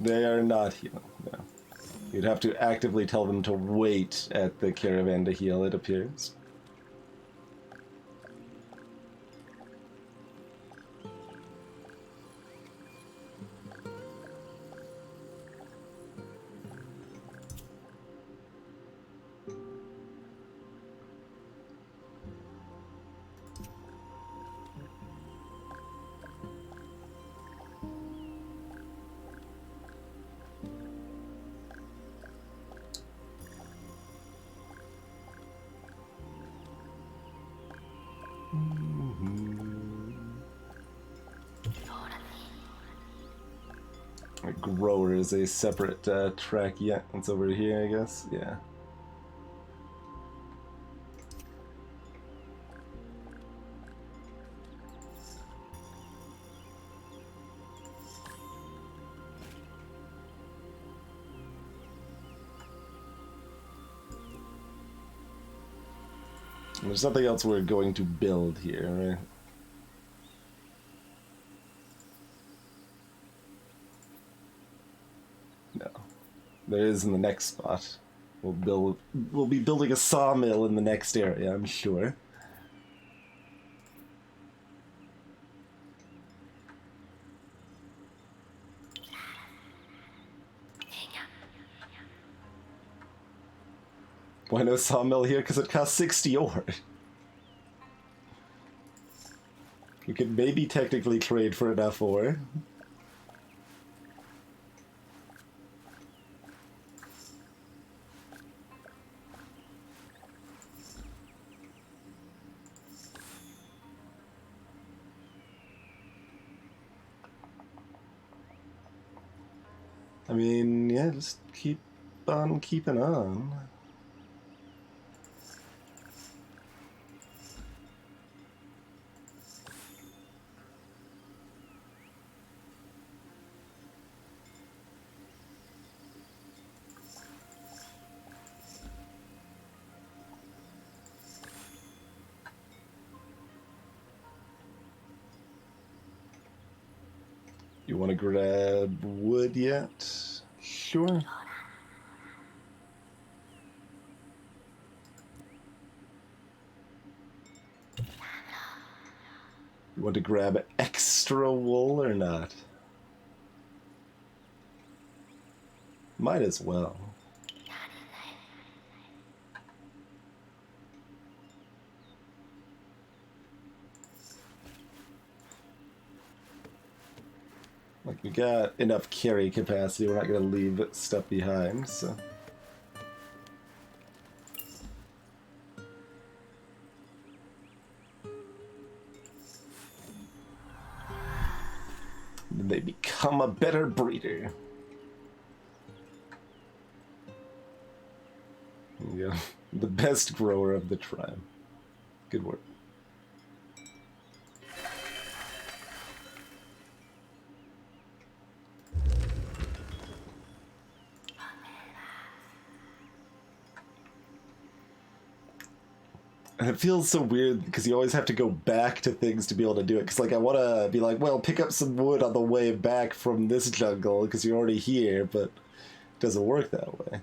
Speaker 1: They are not healing, no. You'd have to actively tell them to wait at the caravan to heal, it appears. Grower is a separate track. Yeah, it's over here, I guess. Yeah. There's nothing else we're going to build here, right? No. There is in the next spot. We'll be building a sawmill in the next area, I'm sure. Why no sawmill here? Because it costs 60 ore. We could maybe technically trade for enough ore. I mean, yeah, just keep on keeping on. You You want to grab wood yet? Sure. You want to grab extra wool or not? Might as well. Like, we got enough carry capacity, we're not gonna leave stuff behind, so. Then they become a better breeder. Yeah, the best grower of the tribe. Good work. And it feels so weird because you always have to go back to things to be able to do it. Because, like, I want to be like, well, pick up some wood on the way back from this jungle because you're already here, but it doesn't work that way.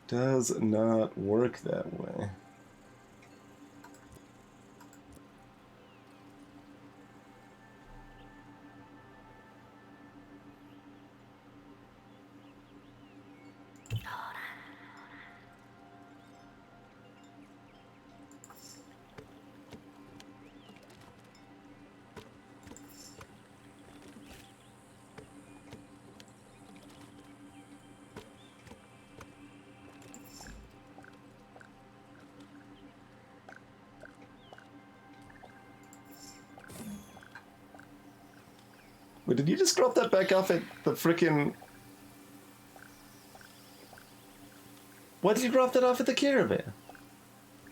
Speaker 1: Does not work that way. Wait, did you just drop that back off at the frickin'... Why did you drop that off at the caravan?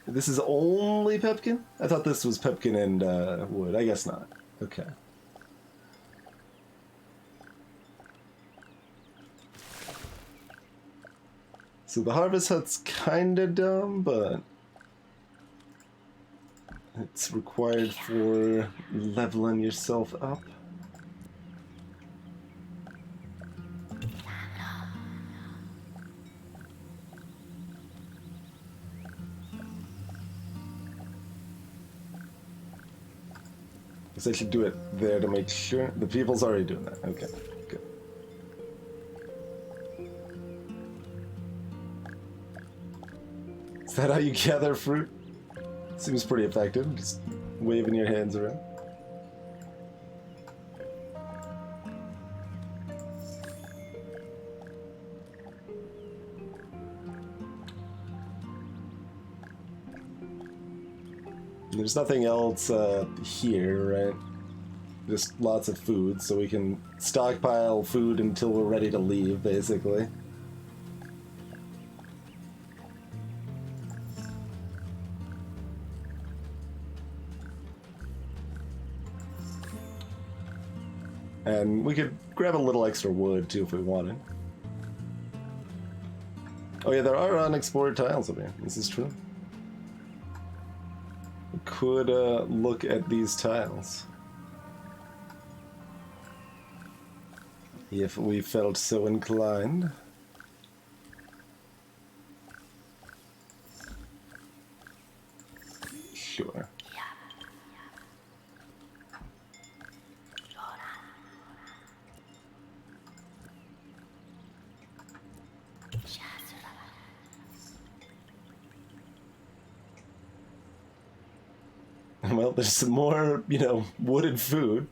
Speaker 1: This is only Pepkin? I thought this was Pepkin and wood. I guess not. Okay. So the harvest hut's kinda dumb, but it's required for leveling yourself up. Guess I should do it there to make sure. The people's already doing that. Okay, good. Is that how you gather fruit? Seems pretty effective, just waving your hands around. There's nothing else here, right? Just lots of food, so we can stockpile food until we're ready to leave, basically. And we could grab a little extra wood, too, if we wanted. Oh yeah, there are unexplored tiles over here. This is true. We could look at these tiles. If we felt so inclined. Sure. Well, there's some more, you know, wooded food.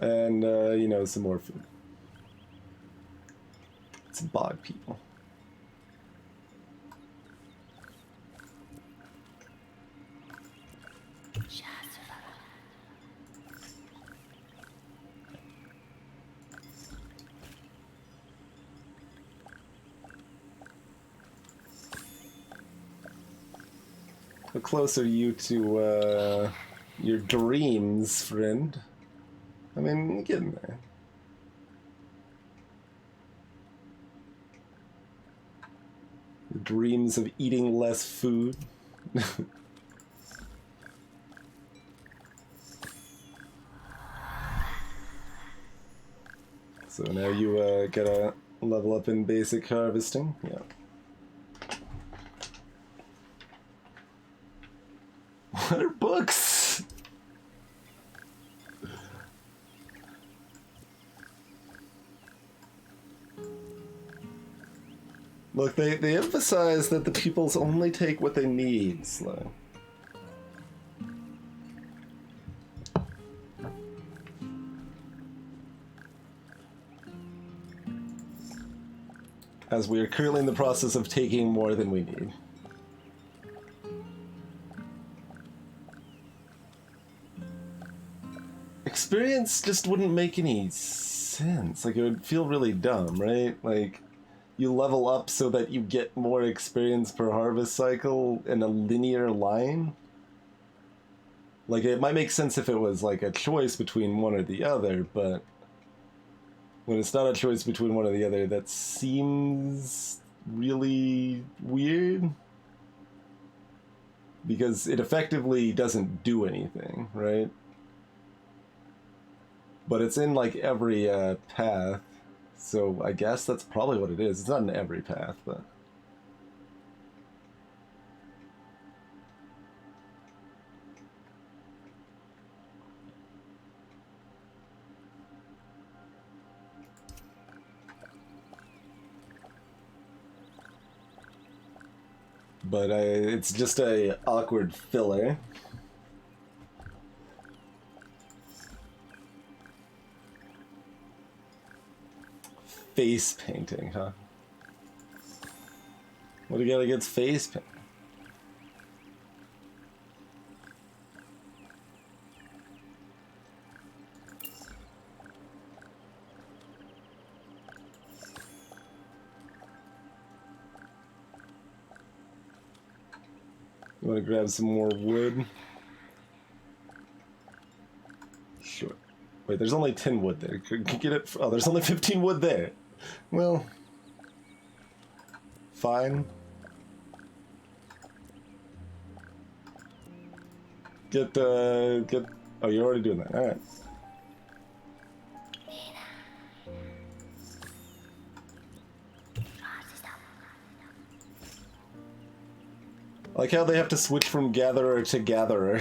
Speaker 1: And, you know, some more food. Some bog people. close are you to your dreams, friend? I mean, you're getting there. The dreams of eating less food. So now you gotta level up in basic harvesting. Yeah. What are books? Look, they emphasize that the pupils only take what they need, Slow. As we are currently in the process of taking more than we need. Experience just wouldn't make any sense. Like, it would feel really dumb, right? Like, you level up so that you get more experience per harvest cycle in a linear line. Like, it might make sense if it was, like, a choice between one or the other, but when it's not a choice between one or the other, that seems really weird. Because it effectively doesn't do anything, right? But it's in, like, every path, so I guess that's probably what it is. It's not in every path, but... But it's just a awkward filler. Face painting, huh? What do you got against face painting? You want to grab some more wood? Sure. Wait, there's only 10 wood there. Could get it? Oh, there's only 15 wood there. Well, fine. Get. Oh, you're already doing that. All right. I like how they have to switch from gatherer to gatherer.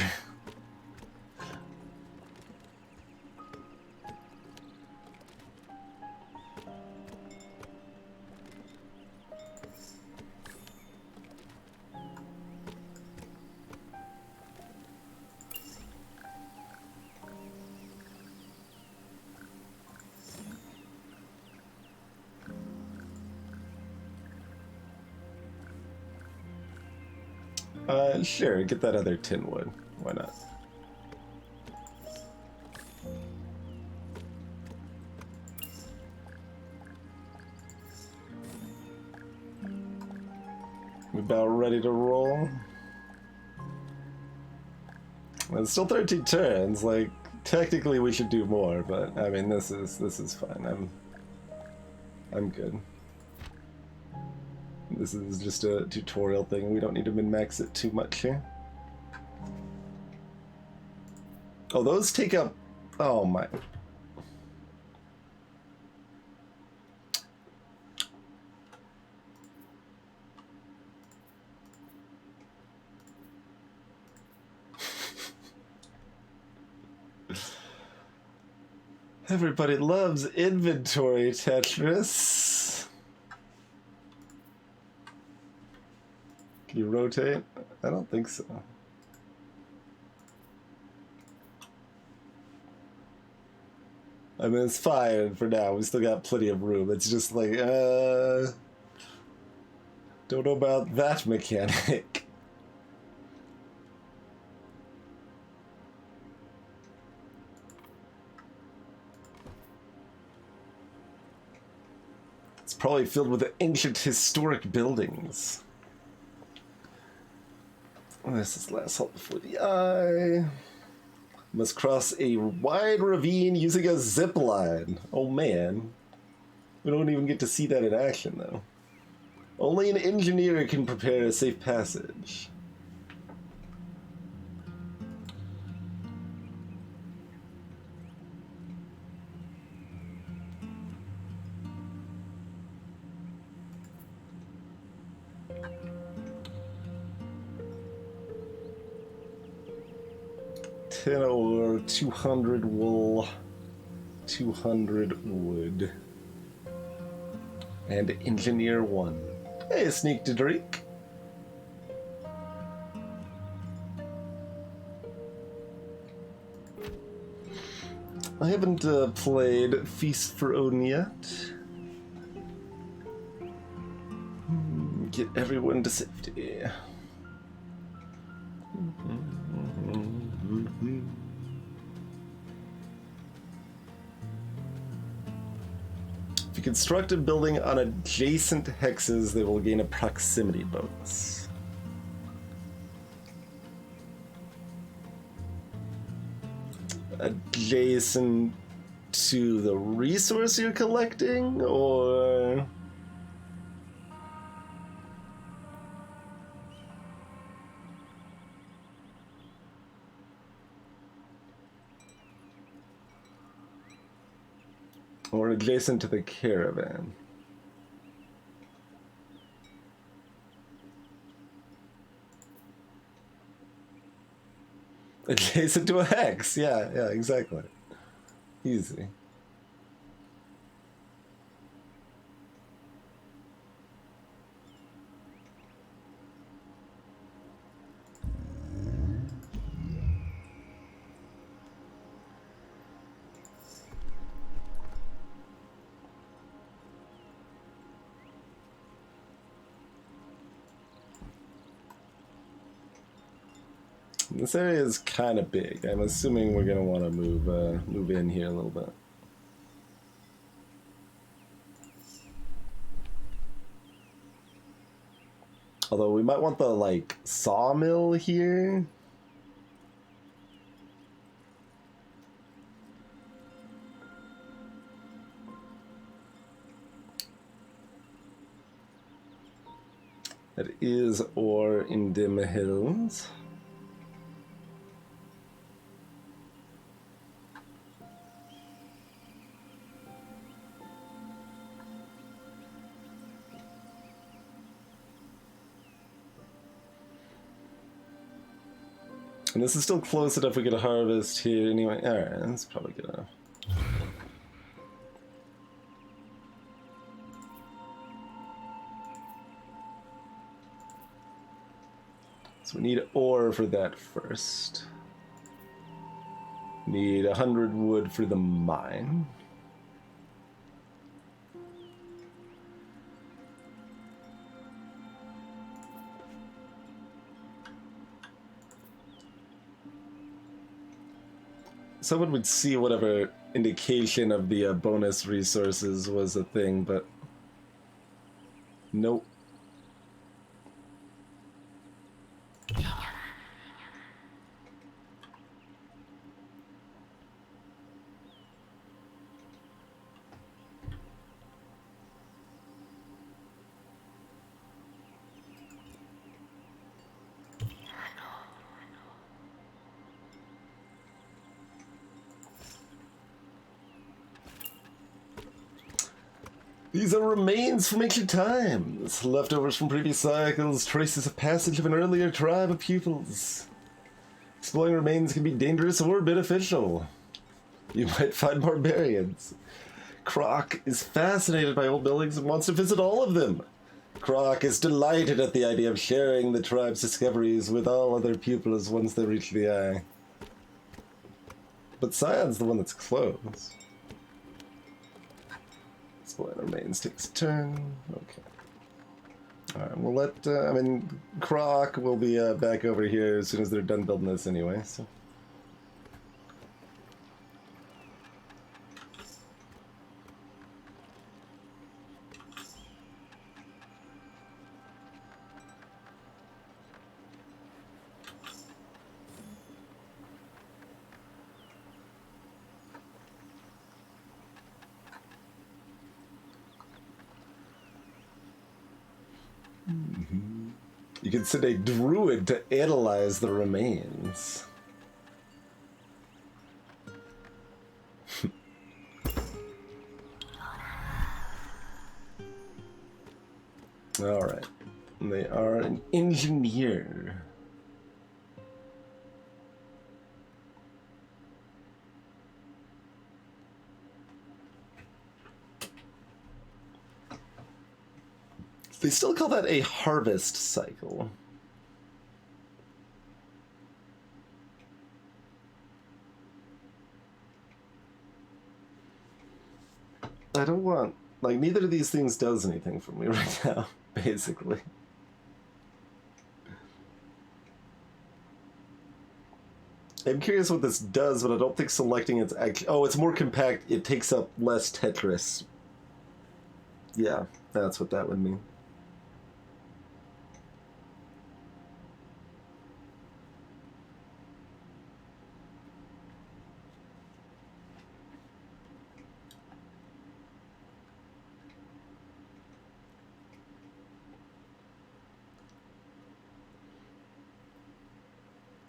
Speaker 1: Sure, get that other tin wood. Why not? We about ready to roll? Well, it's still 13 turns, like, technically we should do more, but, I mean, this is fine. I'm good. This is just a tutorial thing. We don't need to min-max it too much here. Oh, those take up... Oh, my... Everybody loves inventory Tetris. Can you rotate? I don't think so. I mean, it's fine for now. We still got plenty of room. It's just like, don't know about that mechanic. It's probably filled with ancient historic buildings. This is last halt before the eye. Must cross a wide ravine using a zip line. Oh man. We don't even get to see that in action though. Only an engineer can prepare a safe passage. Or 200 wool, 200 wood, and engineer 1. Hey, Sneak to drink. I haven't played Feast for Odin yet. Get everyone to safety. If you construct a building on adjacent hexes, they will gain a proximity bonus. Adjacent to the resource you're collecting, or... or adjacent to the caravan. Adjacent to a hex, yeah, exactly. Easy. This area is kind of big. I'm assuming we're gonna want to move in here a little bit. Although we might want the like sawmill here. That is ore in Dim Hills. And this is still close enough we could harvest here anyway. Alright, that's probably good enough. So we need ore for that first. Need 100 wood for the mine. Someone would see whatever indication of the bonus resources was a thing, but nope. These are remains from ancient times, leftovers from previous cycles, traces of passage of an earlier tribe of pupils. Exploring remains can be dangerous or beneficial. You might find barbarians. Croc is fascinated by old buildings and wants to visit all of them. Croc is delighted at the idea of sharing the tribe's discoveries with all other pupils once they reach the eye. But Scion's the one that's close. Exploring remains takes a turn. Okay. Alright, we'll let, Croc will be back over here as soon as they're done building this anyway, so. You can send a druid to analyze the remains. Alright. They are an engineer. They still call that a harvest cycle. I don't want... Like, neither of these things does anything for me right now, basically. I'm curious what this does, but I don't think selecting it's actually... Oh, it's more compact. It takes up less Tetris. Yeah, that's what that would mean.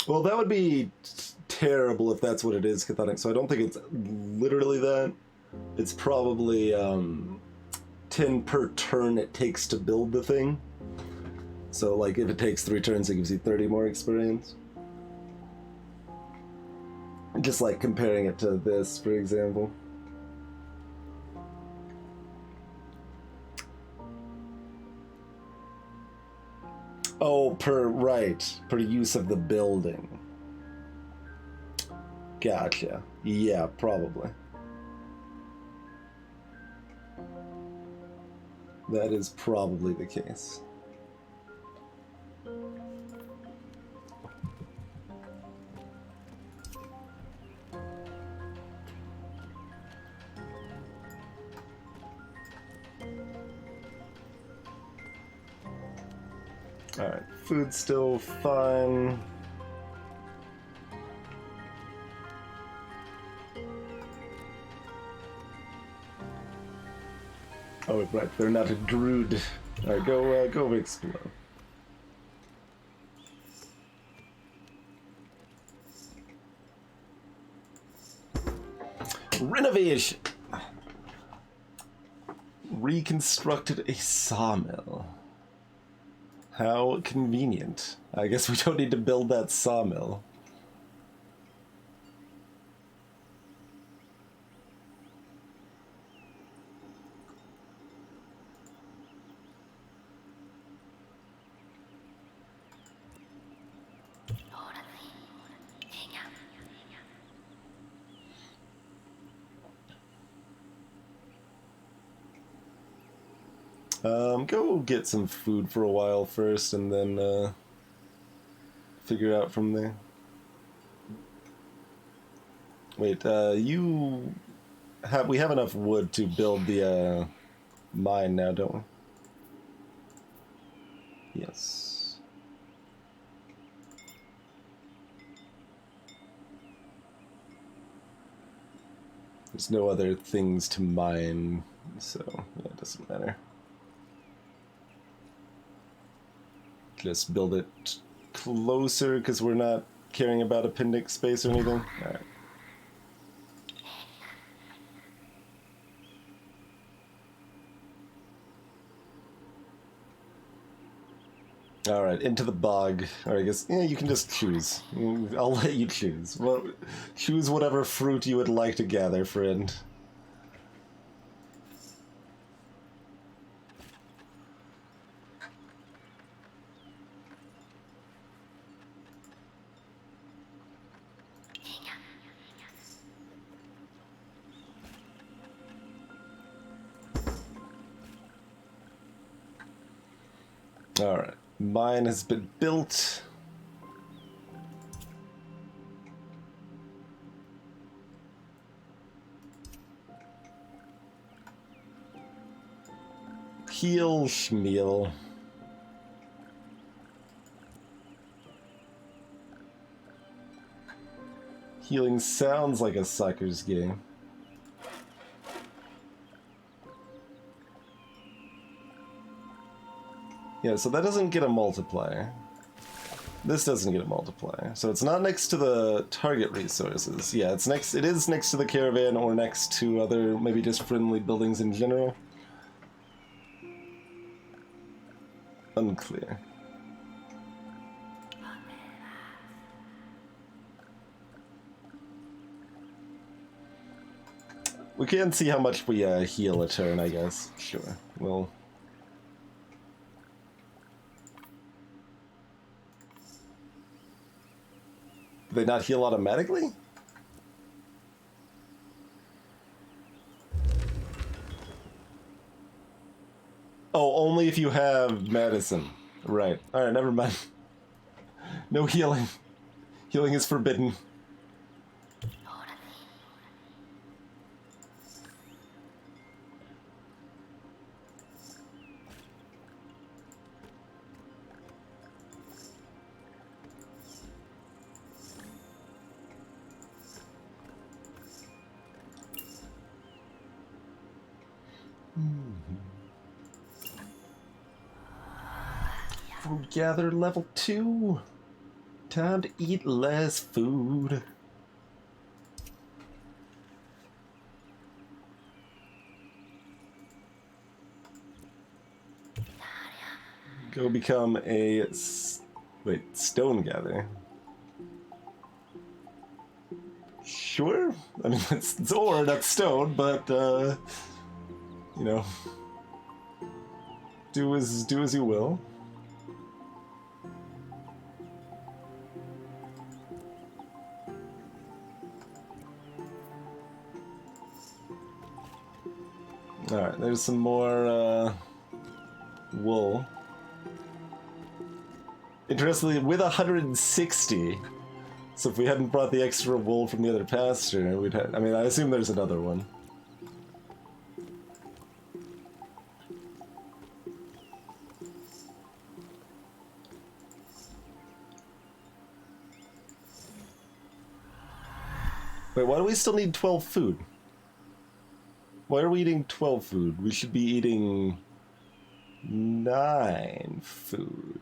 Speaker 1: Well, that would be terrible if that's what it is, Chthonic. So I don't think it's literally that. It's probably 10 per turn it takes to build the thing. So, like, if it takes 3 turns, it gives you 30 more experience. Just like comparing it to this, for example. Oh, per use of the building. Gotcha. Yeah, probably. That is probably the case. Alright, food's still fine. Oh, right, they're not a druid. Alright, go explore. Renovation! Reconstructed a sawmill. How convenient. I guess we don't need to build that sawmill. Go get some food for a while first, and then figure out from there. Wait, we have enough wood to build the mine now, don't we? Yes. There's no other things to mine, so yeah, it doesn't matter. Just build it closer because we're not caring about appendix space or anything. Alright. Alright, into the bog. Or I guess, yeah, you can just choose. I'll let you choose. Well, choose whatever fruit you would like to gather, friend. Alright, mine has been built. Heal Schmeal. Healing sounds like a sucker's game. Yeah, so that doesn't get a multiplier. This doesn't get a multiplier. So it's not next to the target resources. Yeah, it's next. It is next to the caravan or next to other, maybe just friendly buildings in general. Unclear. We can see how much we heal a turn, I guess. Sure. Well. Do they not heal automatically? Oh, only if you have medicine. Right. Alright, never mind. No healing. Healing is forbidden. Food gather level 2. Time to eat less food. Go become a stone gatherer. Sure. I mean, it's ore, not stone, but you know, do as you will. Alright, there's some more wool. Interestingly, with 160, so if we hadn't brought the extra wool from the other pasture, we'd have, I mean, I assume there's another one. Wait, why do we still need 12 food? Why are we eating 12 food? We should be eating 9 food.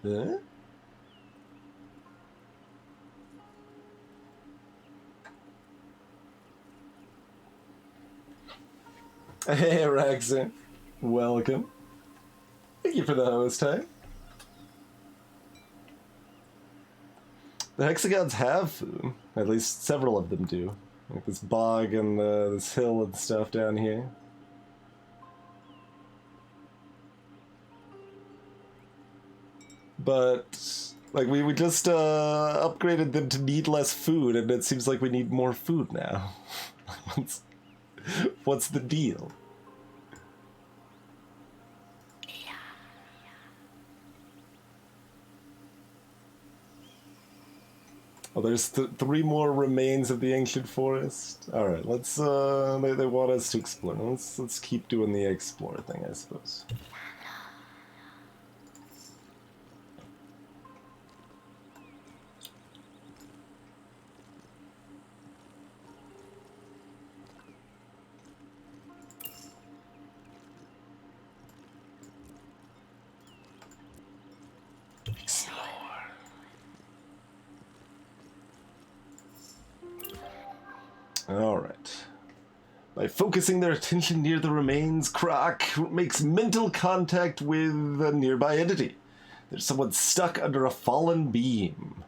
Speaker 1: Huh? Hey, Raxer. Welcome. Thank you for the host, hey? The hexagons have food. At least several of them do. Like this bog and this hill and stuff down here. But, like, we just upgraded them to need less food, and it seems like we need more food now. What's the deal? Oh, there's 3 more remains of the ancient forest. All right, let's. They want us to explore. Let's keep doing the explore thing, I suppose. Alright. By focusing their attention near the remains, Croc makes mental contact with a nearby entity. There's someone stuck under a fallen beam.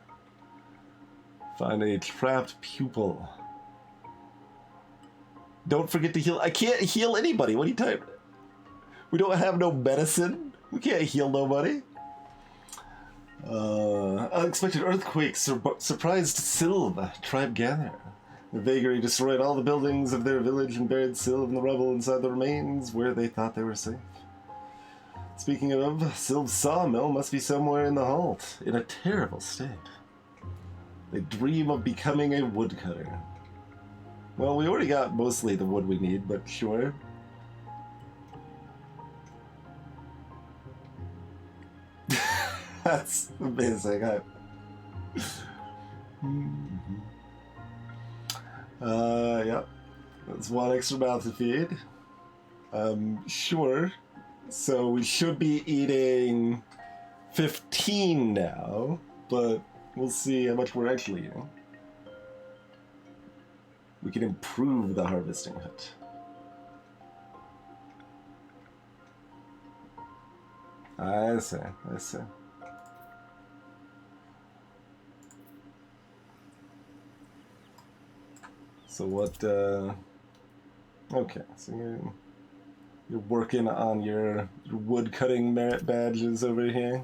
Speaker 1: Find a trapped pupil. Don't forget to heal. I can't heal anybody. What are you talking about? We don't have no medicine. We can't heal nobody. Unexpected earthquake surprised Sylve, tribe gatherer. The vagary destroyed all the buildings of their village and buried Sylve in the rubble inside the remains where they thought they were safe. Speaking of, Sylve's sawmill must be somewhere in the halt, in a terrible state. They dream of becoming a woodcutter. Well, we already got mostly the wood we need, but sure. That's amazing. Yep. That's one extra mouth to feed. Sure. So we should be eating 15 now, but we'll see how much we're actually eating. We can improve the harvesting hut. I see, I see. So what, okay, so you're working on your wood cutting merit badges over here?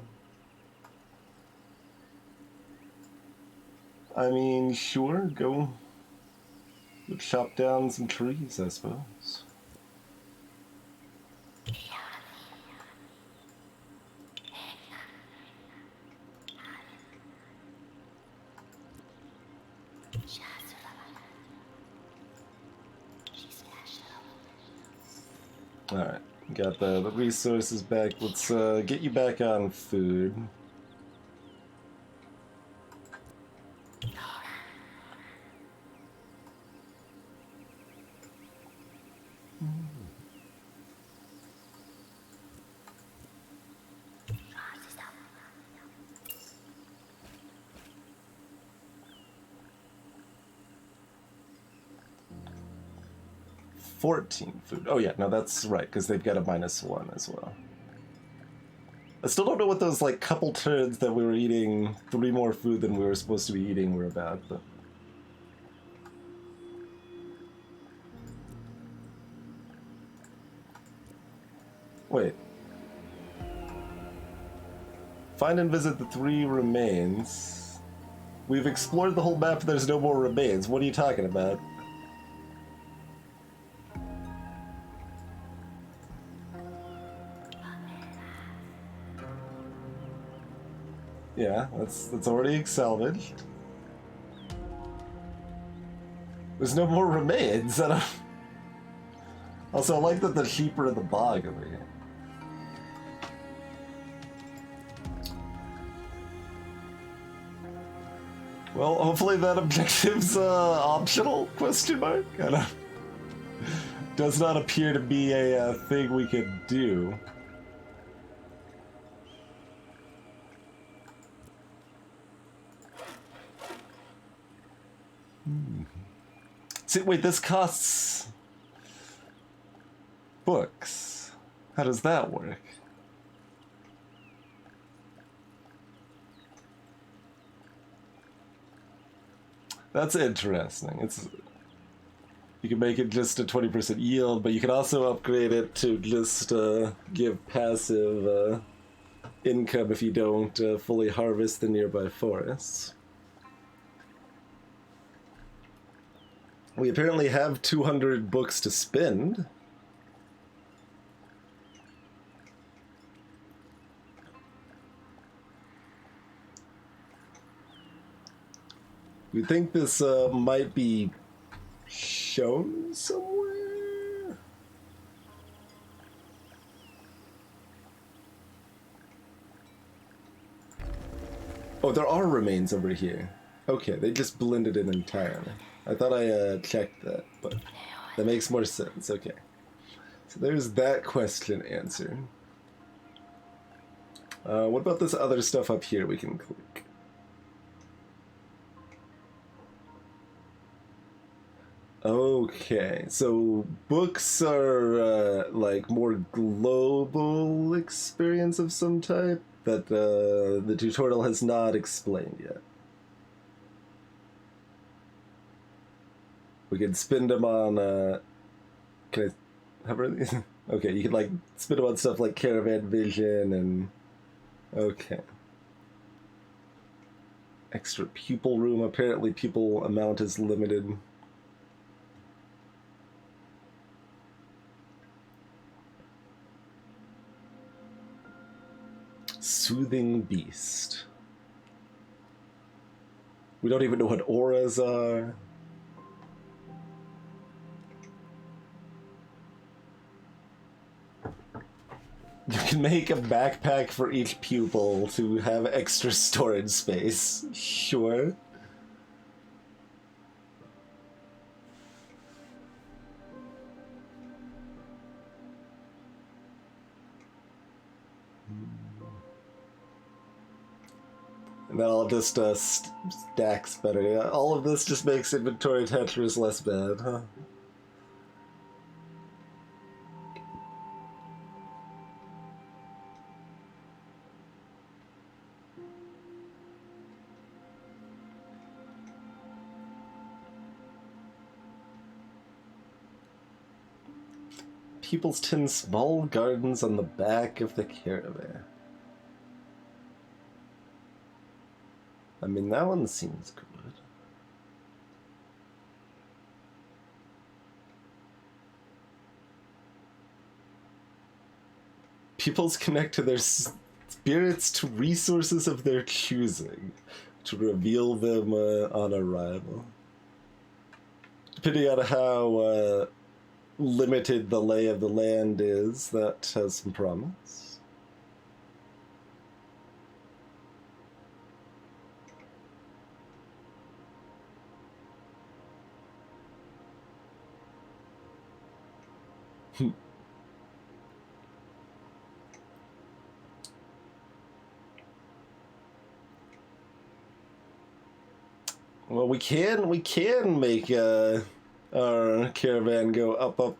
Speaker 1: I mean, sure, go chop down some trees, I suppose. Alright, got the resources back. Let's get you back on food. $14 food. Oh yeah, no, that's right, because they've got a -1 as well. I still don't know what those like couple turns that we were eating 3 more food than we were supposed to be eating were about, but wait. Find and visit the 3 remains. We've explored the whole map, there's no more remains. What are you talking about? Yeah, that's already salvaged. There's no more remains. I don't... Also, I like that the sheep are in the bog over here. Well, hopefully that objective's optional? Question mark? I don't... Does not appear to be a thing we could do. See, wait, this costs books. How does that work? That's interesting. It's you can make it just a 20% yield, but you can also upgrade it to just give passive income if you don't fully harvest the nearby forests. We apparently have 200 books to spend. We think this might be shown somewhere? Oh, there are remains over here. Okay, they just blended in entirely. I thought I checked that, but that makes more sense. Okay. So there's that question answered. What about this other stuff up here we can click? Okay, so books are like more global experience of some type that the tutorial has not explained yet. We could spend them on, can I have these? Okay, you could like spend them on stuff like Caravan Vision and, okay. Extra pupil room, apparently pupil amount is limited. Soothing Beast. We don't even know what auras are. You can make a backpack for each pupil to have extra storage space. Sure. And then I'll just stacks better. Yeah, all of this just makes inventory Tetris less bad, huh? Peoples tend small gardens on the back of the caravan. I mean, that one seems good. Peoples connect to their spirits to resources of their choosing to reveal them on arrival. Depending on how limited the lay of the land is, that has some promise. Well, we can make our caravan go up.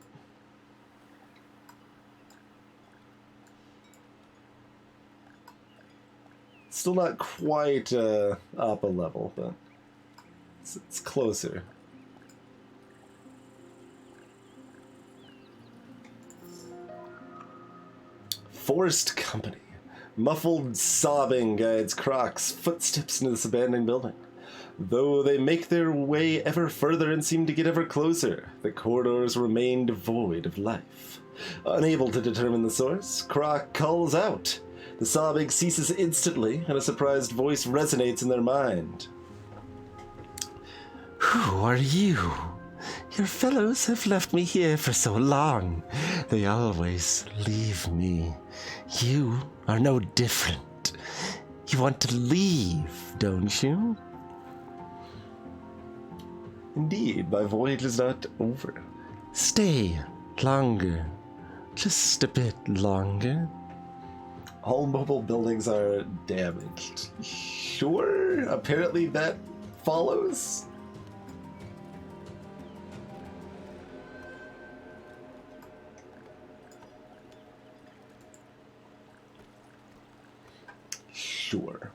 Speaker 1: Still not quite up a level, but it's closer. Forced company. Muffled sobbing guides Croc's footsteps into this abandoned building. Though they make their way ever further and seem to get ever closer, the corridors remain devoid of life. Unable to determine the source, Croc calls out. The sobbing ceases instantly, and a surprised voice resonates in their mind. Who are you? Your fellows have left me here for so long. They always leave me. You are no different. You want to leave, don't you? Indeed, my voyage is not over. Stay longer. Just a bit longer. All mobile buildings are damaged. Sure, apparently that follows. Sure.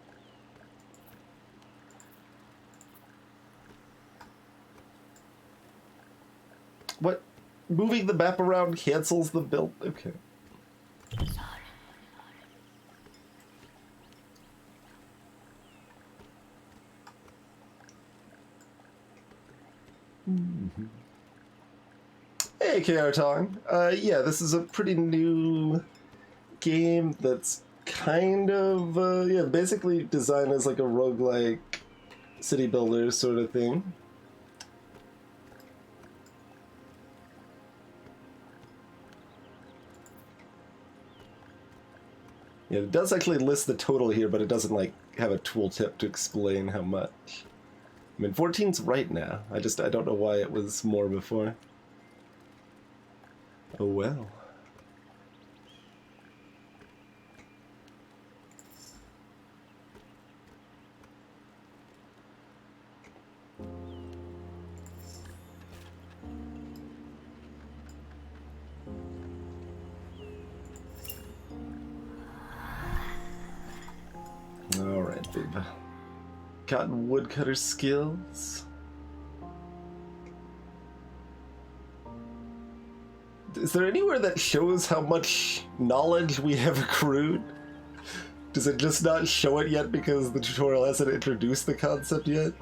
Speaker 1: What? Moving the map around cancels the build? Okay. Mm-hmm. Hey, KR Tong. Yeah, this is a pretty new game that's kind of, yeah, basically designed as like a roguelike city builder sort of thing. Yeah, it does actually list the total here, but it doesn't like have a tooltip to explain how much. I mean, 14's right now. I don't know why it was more before. Oh well. Alright, babe. Got woodcutter skills. Is there anywhere that shows how much knowledge we have accrued? Does it just not show it yet because the tutorial hasn't introduced the concept yet?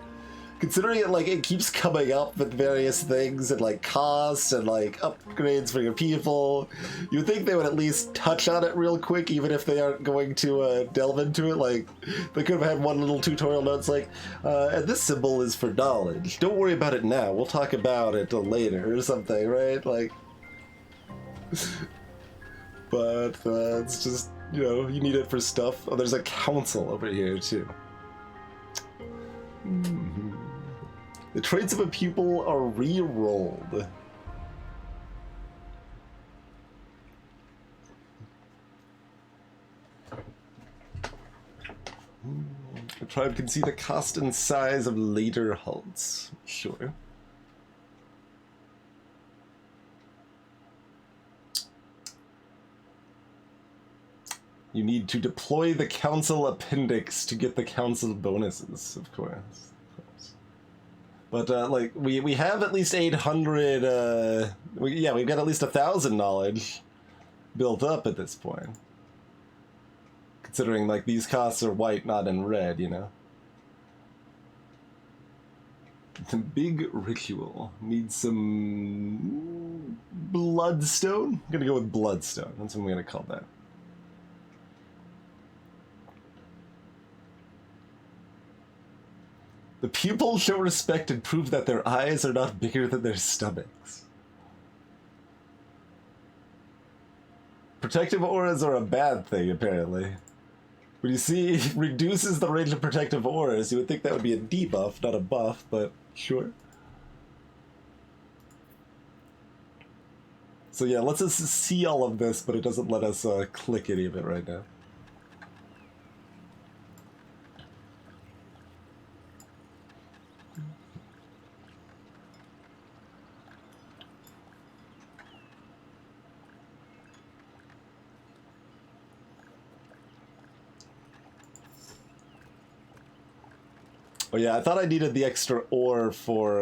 Speaker 1: Considering it, like, it keeps coming up with various things and, like, costs and, like, upgrades for your people, you'd think they would at least touch on it real quick, even if they aren't going to delve into it. Like, they could have had one little tutorial notes like, and this symbol is for knowledge. Don't worry about it now. We'll talk about it later or something, right? Like, but it's just, you know, you need it for stuff. Oh, there's a council over here, too. Mm-hmm. The traits of a pupil are re-rolled. The tribe can see the cost and size of later hulks. Sure. You need to deploy the council appendix to get the council bonuses, of course. But, like, we have at least 800, yeah, we've got at least 1,000 knowledge built up at this point. Considering, like, these costs are white, not in red, you know? The big ritual needs some bloodstone. I'm gonna go with bloodstone. That's what I'm gonna call that. The pupils show respect and prove that their eyes are not bigger than their stomachs. Protective auras are a bad thing, apparently. When you see it reduces the range of protective auras, you would think that would be a debuff, not a buff, but sure. So yeah, let's just see all of this, but it doesn't let us click any of it right now. Oh yeah, I thought I needed the extra ore for,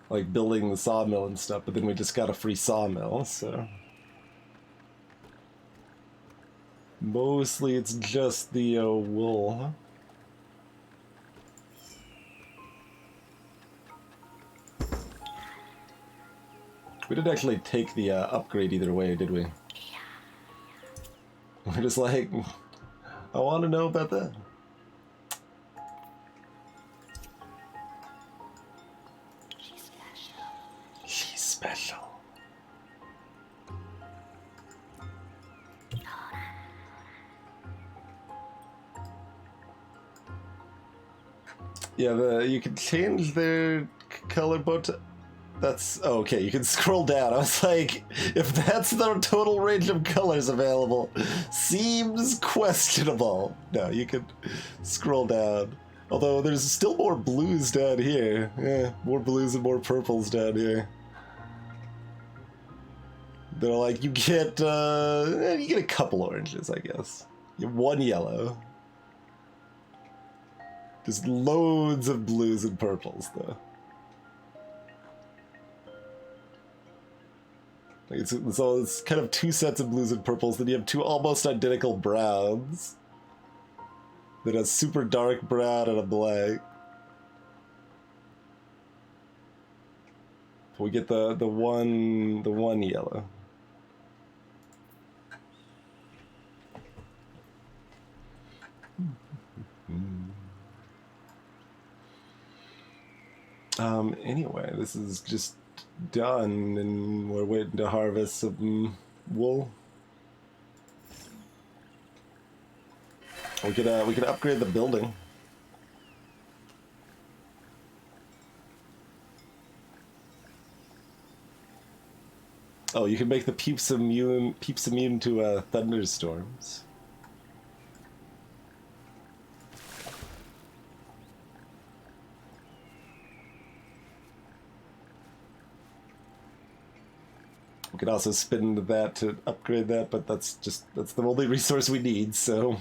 Speaker 1: like, building the sawmill and stuff, but then we just got a free sawmill, so... Mostly it's just the, wool, huh? We didn't actually take the, upgrade either way, did we? We're just like, I want to know about that. She's special. Yeah, you can change their color, but that's... Oh, okay, you can scroll down. I was like, if that's the total range of colors available, seems questionable. No, you can scroll down. Although there's still more blues down here. Yeah, more blues and more purples down here. They're like, you get a couple oranges, I guess. You have one yellow. There's loads of blues and purples, though. Like it's kind of two sets of blues and purples, then you have two almost identical browns. Then a super dark brown and a black. We get the one yellow. Anyway, this is just done, and we're waiting to harvest some wool. We could upgrade the building. Oh, you can make the peeps immune to thunderstorms. We could also spend that to upgrade that, but that's the only resource we need, so...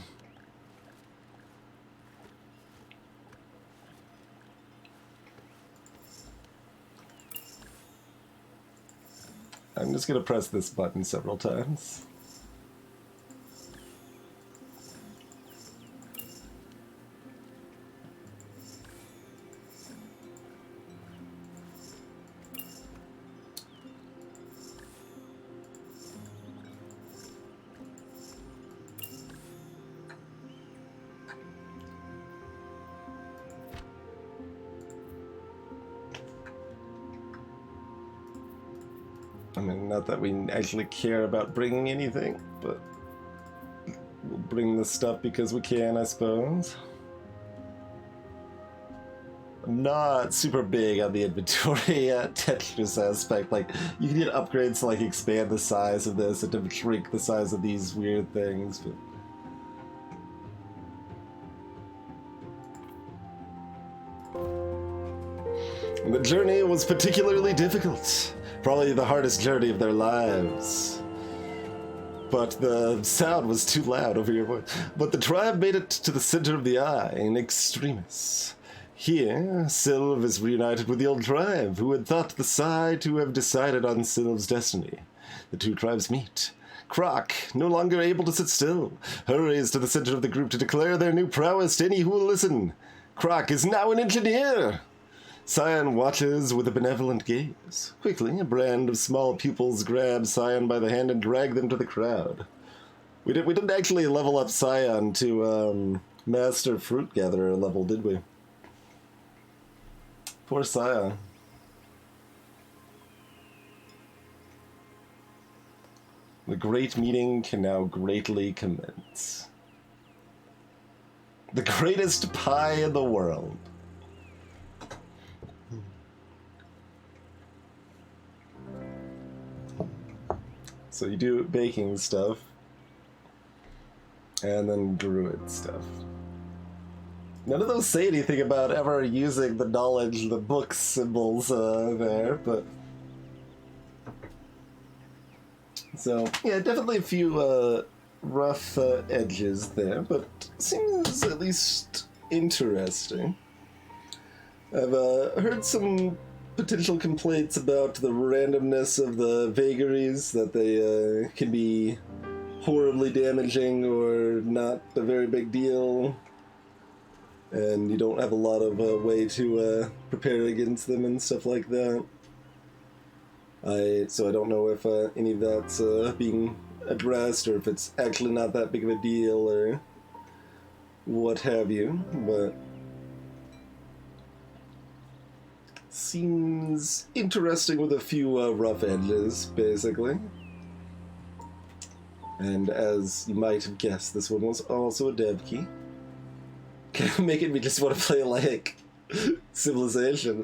Speaker 1: I'm just gonna press this button several times. I mean, not that we actually care about bringing anything, but we'll bring this stuff because we can, I suppose. I'm not super big on the inventory Tetris aspect. Like, you can get upgrades to, like, expand the size of this and to shrink the size of these weird things, but... The journey was particularly difficult, probably the hardest journey of their lives. But the sound was too loud over your voice. But the tribe made it to the center of the eye in extremis. Here, Sylve is reunited with the old tribe, who had thought the Sai to have decided on Sylve's destiny. The two tribes meet. Croc, no longer able to sit still, hurries to the center of the group to declare their new prowess to any who will listen. Croc is now an engineer! Cyan watches with a benevolent gaze. Quickly, a band of small pupils grab Cyan by the hand and drag them to the crowd. We didn't actually level up Cyan to Master Fruit Gatherer level, did we? Poor Cyan. The great meeting can now greatly commence. The greatest pie in the world. So you do baking stuff, and then druid stuff. None of those say anything about ever using the knowledge, the book symbols there, but... So, yeah, definitely a few rough edges there, but seems at least interesting. I've heard some potential complaints about the randomness of the vagaries, that they can be horribly damaging or not a very big deal, and you don't have a lot of way to prepare against them and stuff like that. So I don't know if any of that's being addressed, or if it's actually not that big of a deal, or what have you, but seems interesting with a few rough edges, basically. And as you might have guessed, this one was also a dev key. Kind of making me just want to play like Civilization.